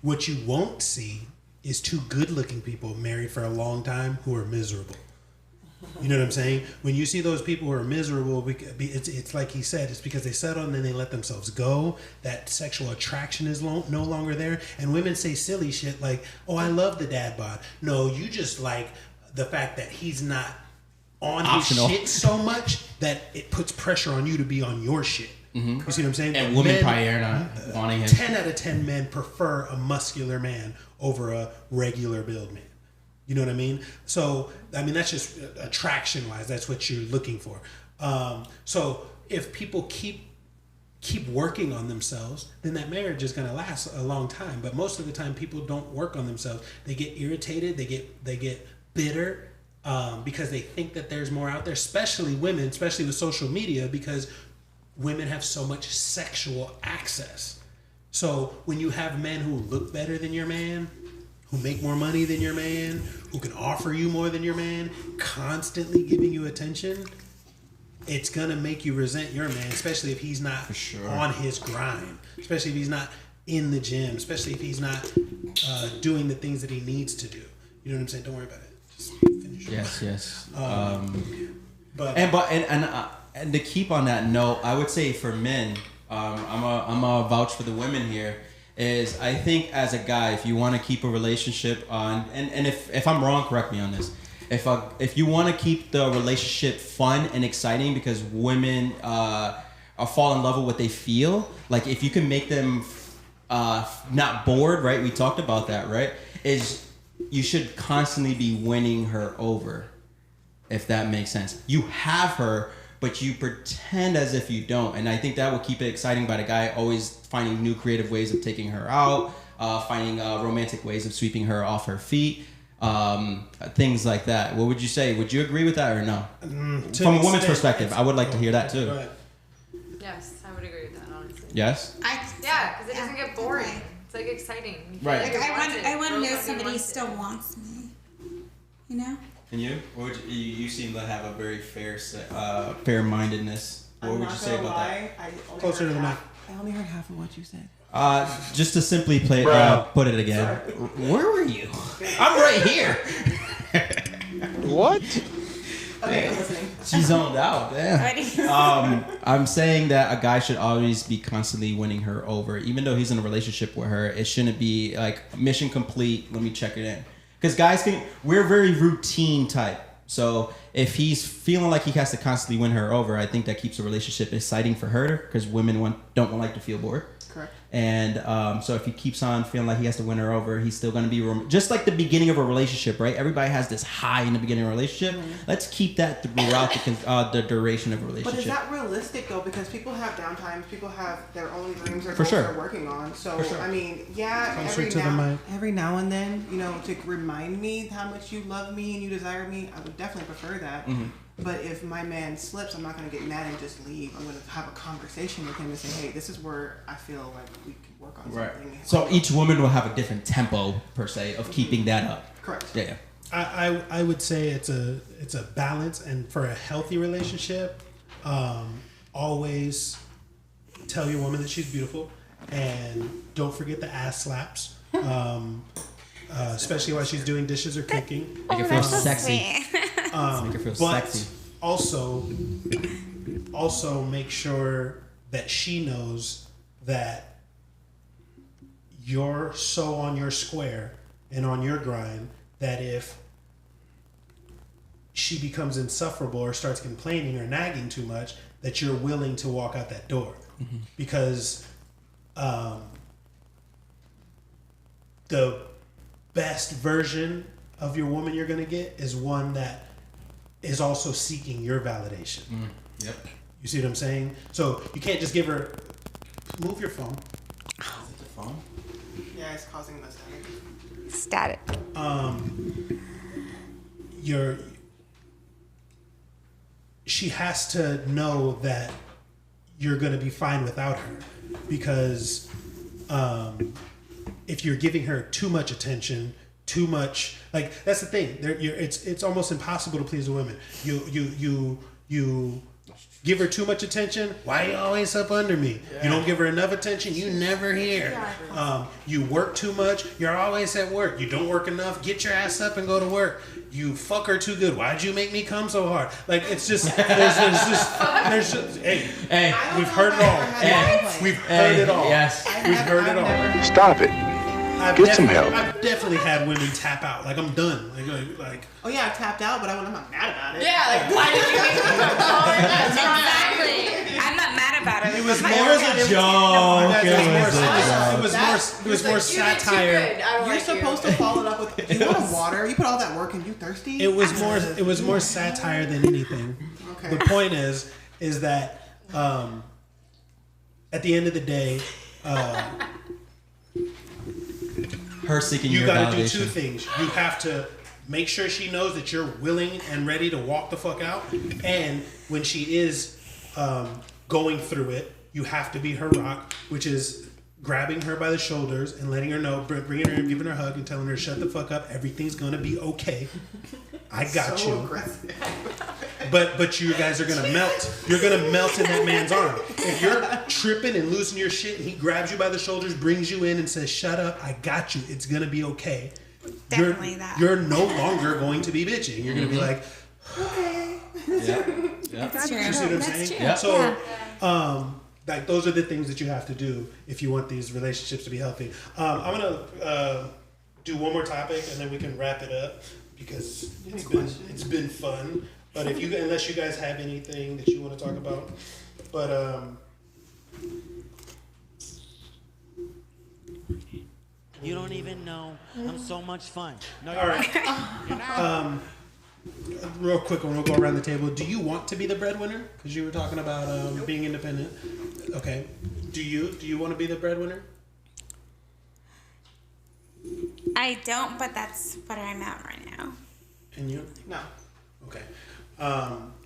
What you won't see is two good-looking people married for a long time who are miserable. You know what I'm saying? When you see those people who are miserable, it's like he said, it's because they settle and then they let themselves go. That sexual attraction is no longer there. And women say silly shit like, oh, I love the dad bod. No, you just like the fact that he's not on Optional. his shit so much that it puts pressure on you to be on your shit. You see what I'm saying? And women Men- probably are not wanting him. 10 out of 10 men prefer a muscular man over a regular build man. You know what I mean? So, I mean, that's just attraction-wise. That's what you're looking for. So, if people keep working on themselves, then that marriage is going to last a long time. But most of the time, people don't work on themselves. They get irritated. They get bitter because they think that there's more out there. Especially women, especially with social media, because women have so much sexual access. So when you have men who look better than your man, who make more money than your man, who can offer you more than your man, constantly giving you attention, it's gonna make you resent your man, especially if he's not on his grind, especially if he's not in the gym, especially if he's not doing the things that he needs to do. You know what I'm saying? Don't worry about it. Just finish. Yes. But And to keep on that note, I would say for men, I'm a vouch for the women here. Is I think as a guy, if you want to keep a relationship on, and if I'm wrong, correct me on this. If you want to keep the relationship fun and exciting, because women fall in love with what they feel. Like if you can make them not bored, right? We talked about that, right? Is you should constantly be winning her over, if that makes sense. You have her, but you pretend as if you don't. And I think that will keep it exciting by the guy always finding new creative ways of taking her out, finding romantic ways of sweeping her off her feet, things like that. What would you say? Would you agree with that or no? From a woman's perspective, I would like to hear that too. Go ahead. Yes, I would agree with that, honestly. Yes? Yeah, because it doesn't get boring. It's like exciting. You feel Right. like Like you're wanted. I want to Girls know wanna be somebody wanted. still wants me. You know? And you? What would you seem to have a very fair-mindedness. What would you say about that? Closer to the mic. I only heard half of what you said. Just to simply put it again. Where were you? I'm right here. What? Okay, I'm listening. She zoned out. Yeah. Ready? I'm saying that a guy should always be constantly winning her over, even though he's in a relationship with her. It shouldn't be like mission complete. Let me check it in, because guys we're very routine type. So if he's feeling like he has to constantly win her over, I think that keeps a relationship exciting for her, because women don't like to feel bored. Correct. And so if he keeps on feeling like he has to win her over, he's still going to be just like the beginning of a relationship, right? Everybody has this high in the beginning of a relationship. Let's keep that throughout the duration of a relationship. But is that realistic though? Because people have downtimes, people have their own dreams or For goals sure. they're working on. So For sure. I mean, yeah, Comes straight to the mic. every now and then, you know, to remind me how much you love me and you desire me, I would definitely prefer that. But if my man slips, I'm not going to get mad and just leave. I'm going to have a conversation with him and say, hey, this is where I feel like we can work on something. So each woman will have a different tempo per se of keeping that up. Correct. Yeah. I would say it's a balance, and for a healthy relationship, always tell your woman that she's beautiful, and don't forget the ass slaps, especially while she's doing dishes or cooking. Make her feel That's so sexy. sweet. Make her feel But sexy. also make sure that she knows that you're so on your square and on your grind that if she becomes insufferable or starts complaining or nagging too much, that you're willing to walk out that door. Because the best version of your woman you're going to get is one that is also seeking your validation. Yep. You see what I'm saying? So you can't just give her, move your phone. Is it the phone? Yeah, it's causing the static. Static. She has to know that you're going to be fine without her, because if you're giving her too much attention, too much, like, that's the thing. It's almost impossible to please a woman. You give her too much attention. Why are you always up under me? Yeah. You don't give her enough attention. You never here. You work too much. You're always at work. You don't work enough. Get your ass up and go to work. You fuck her too good. Why'd you make me come so hard? Like, it's just, there's just hey, we've heard it all. We've heard it all. Yes. We've heard it all. Stop it. Get some help. I've definitely had women tap out. Like, I'm done. Like Oh yeah, I tapped out, but I'm not mad about it. Yeah, like, why did you make me come forward? That's Exactly. I'm not mad about it. It was My- more a joke. It was more satire. You're supposed to follow it up with, you want water? You put all that work in, you thirsty? It was more satire than anything. Okay. The point is that at the end of the day, Her seeking you your got to do validation. two things. You have to make sure she knows that you're willing and ready to walk the fuck out, and when she is going through it, you have to be her rock, which is grabbing her by the shoulders and letting her know, bringing her and giving her a hug and telling her, shut the fuck up, everything's gonna be okay. I got So you. aggressive. But you guys are gonna melt. You're gonna melt in that man's arm. If you're tripping and losing your shit and he grabs you by the shoulders, brings you in and says, shut up, I got you, it's gonna be okay. Definitely that. You're no longer going to be bitching. You're gonna be like, That's true. you see what I'm That's saying? true. Yeah. So, like, those are the things that you have to do if you want these relationships to be healthy. I'm gonna do one more topic and then we can wrap it up because it's been fun. But unless you guys have anything that you want to talk about, but You don't even know. I'm so much fun. No, all right. Real quick, we'll go around the table. Do you want to be the breadwinner? Because you were talking about being independent. Okay. Do you want to be the breadwinner? I don't, but that's what I'm at right now. And you? No. Okay.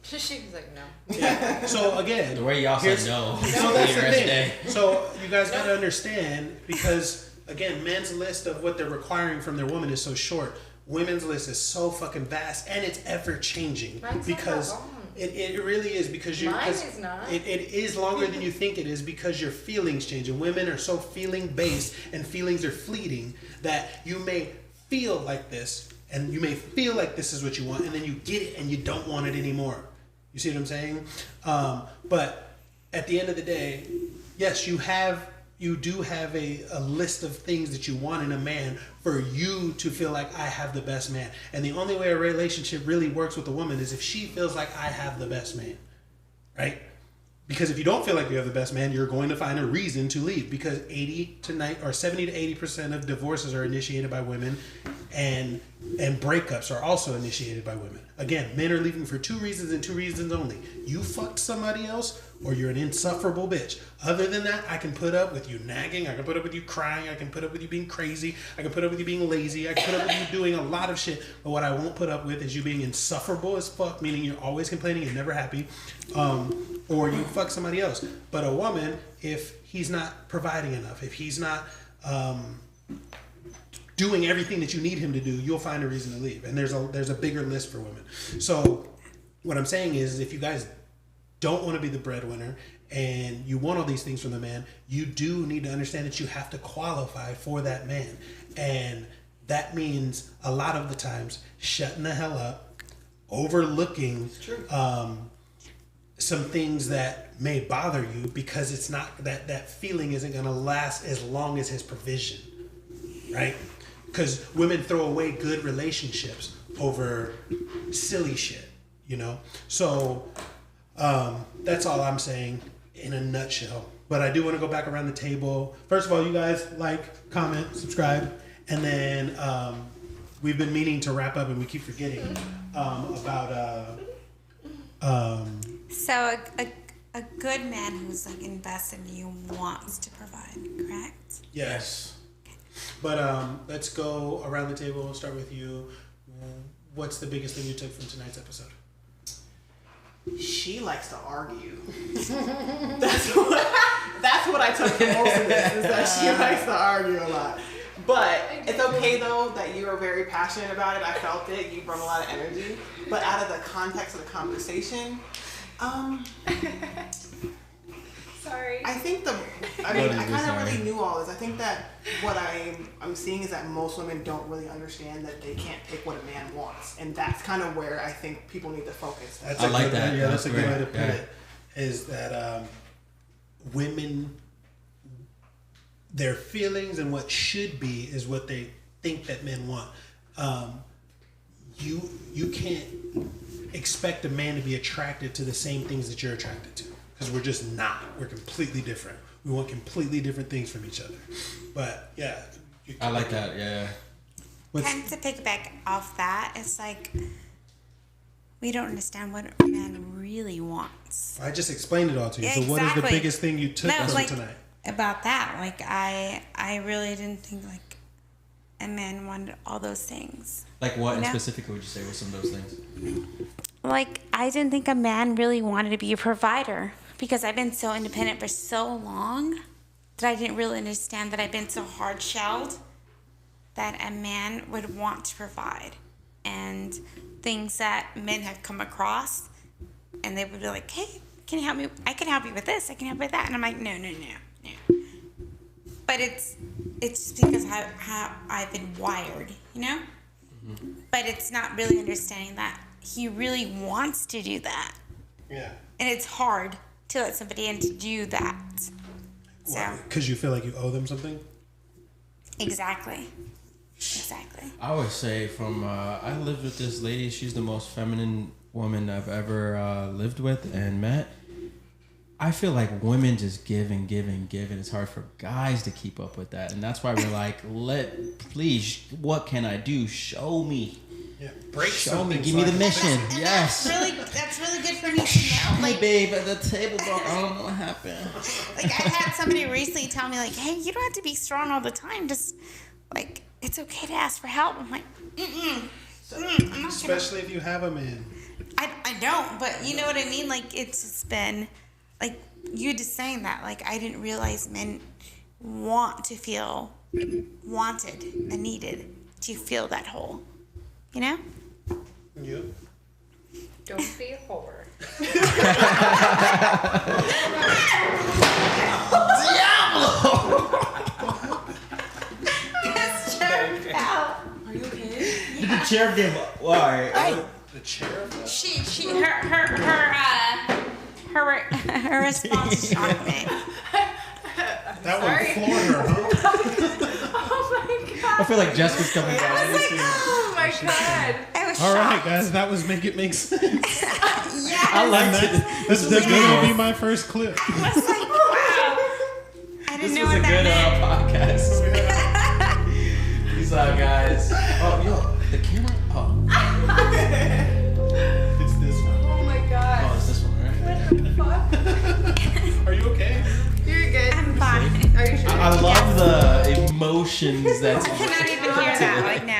She was like, no. Yeah. So again, The way y'all said here's- no. So that's the Clear as day. thing. So you guys gotta understand, because again, men's list of what they're requiring from their woman is so short. Women's list is so fucking vast, and it's ever changing. Mine's not because that long. it really is, because you. Mine is not. It is longer than you think it is, because your feelings change, and women are so feeling based, and feelings are fleeting, that you may feel like this, and you may feel like this is what you want, and then you get it, and you don't want it anymore. You see what I'm saying? But at the end of the day, yes, you do have a list of things that you want in a man for you to feel like I have the best man. And the only way a relationship really works with a woman is if she feels like I have the best man, right? Because if you don't feel like you have the best man, you're going to find a reason to leave. Because 70 to 80% of divorces are initiated by women, and breakups are also initiated by women. Again, men are leaving for 2 reasons and 2 reasons only. You fucked somebody else, or you're an insufferable bitch. Other than that, I can put up with you nagging. I can put up with you crying. I can put up with you being crazy. I can put up with you being lazy. I can put up with you doing a lot of shit. But what I won't put up with is you being insufferable as fuck, meaning you're always complaining and never happy, or you fuck somebody else. But a woman, if he's not providing enough, if he's not doing everything that you need him to do, you'll find a reason to leave. And there's a bigger list for women. So what I'm saying is, if you guys don't want to be the breadwinner and you want all these things from the man, you do need to understand that you have to qualify for that man. And that means a lot of the times shutting the hell up, overlooking some things that may bother you, because it's not that feeling isn't going to last as long as his provision, right? Because women throw away good relationships over silly shit, you know? So that's all I'm saying in a nutshell. But I do want to go back around the table. First of all, you guys like, comment, subscribe. And then we've been meaning to wrap up and we keep forgetting about... So a good man who's like invested in you wants to provide, correct? Yes. But let's go around the table. We'll start with you. What's the biggest thing you took from tonight's episode? She likes to argue. That's what I took from most of this, is that she likes to argue a lot. But it's okay though that you were very passionate about it. I felt it. You brought a lot of energy. But out of the context of the conversation, Sorry. I think I kind of really knew all this. I think that what I'm seeing is that most women don't really understand that they can't pick what a man wants, and that's kind of where I think people need to focus. I like that. Yeah, that's a good way to put it. Is that women, their feelings and what should be is what they think that men want. You can't expect a man to be attracted to the same things that you're attracted to, because we're just not. We're completely different. We want completely different things from each other. But yeah, I like that. Yeah. Kind of to piggyback off that, it's like we don't understand what a man really wants. I just explained it all to you. So what is the biggest thing you took from tonight? About that, like I really didn't think like a man wanted all those things. Like what specifically would you say were some of those things? Like, I didn't think a man really wanted to be a provider, because I've been so independent for so long that I didn't really understand that I've been so hard-shelled that a man would want to provide. And things that men have come across, and they would be like, hey, can you help me? I can help you with this. I can help you with that. And I'm like, no. But it's just because how I've been wired, you know? Mm-hmm. But it's not really understanding that he really wants to do that. Yeah. And it's hard to let somebody in to do that. So. Because you feel like you owe them something? Exactly. I always say I lived with this lady. She's the most feminine woman I've ever lived with and met. I feel like women just give and give and give, and it's hard for guys to keep up with that. And that's why we're like, please, what can I do? Show me. Yeah, show me. Give me the mission. Yes. That's really good for me to know. Like, babe, at the table broke. I don't know what happened. Like, I had somebody recently tell me, like, hey, you don't have to be strong all the time. Just, like, it's okay to ask for help. I'm like, I'm not especially if you have a man. I don't, but you know what I mean? Like, it's just been, like, you just saying that. Like, I didn't realize men want to feel wanted and needed to feel that hole. You know? Yeah. Don't be a whore. This chair fell. Are you okay? Did the chair give up? Why? The chair fell? Her response shocked me. That one floored her, huh? Oh my god. I feel like Jessica's coming down. Oh my god. I All right, guys, that was Make It Make Sense. I liked it. This is gonna be my first clip. I was like, wow. I didn't This know was a what good that meant. podcast. Peace out, guys. Oh, yo, the camera. Oh, It's this one. Oh my god. oh, it's this one, right? What the fuck? Are you okay? You're good. I'm fine. Are you sure? I love the emotions that's. I cannot even hear that. Like, no.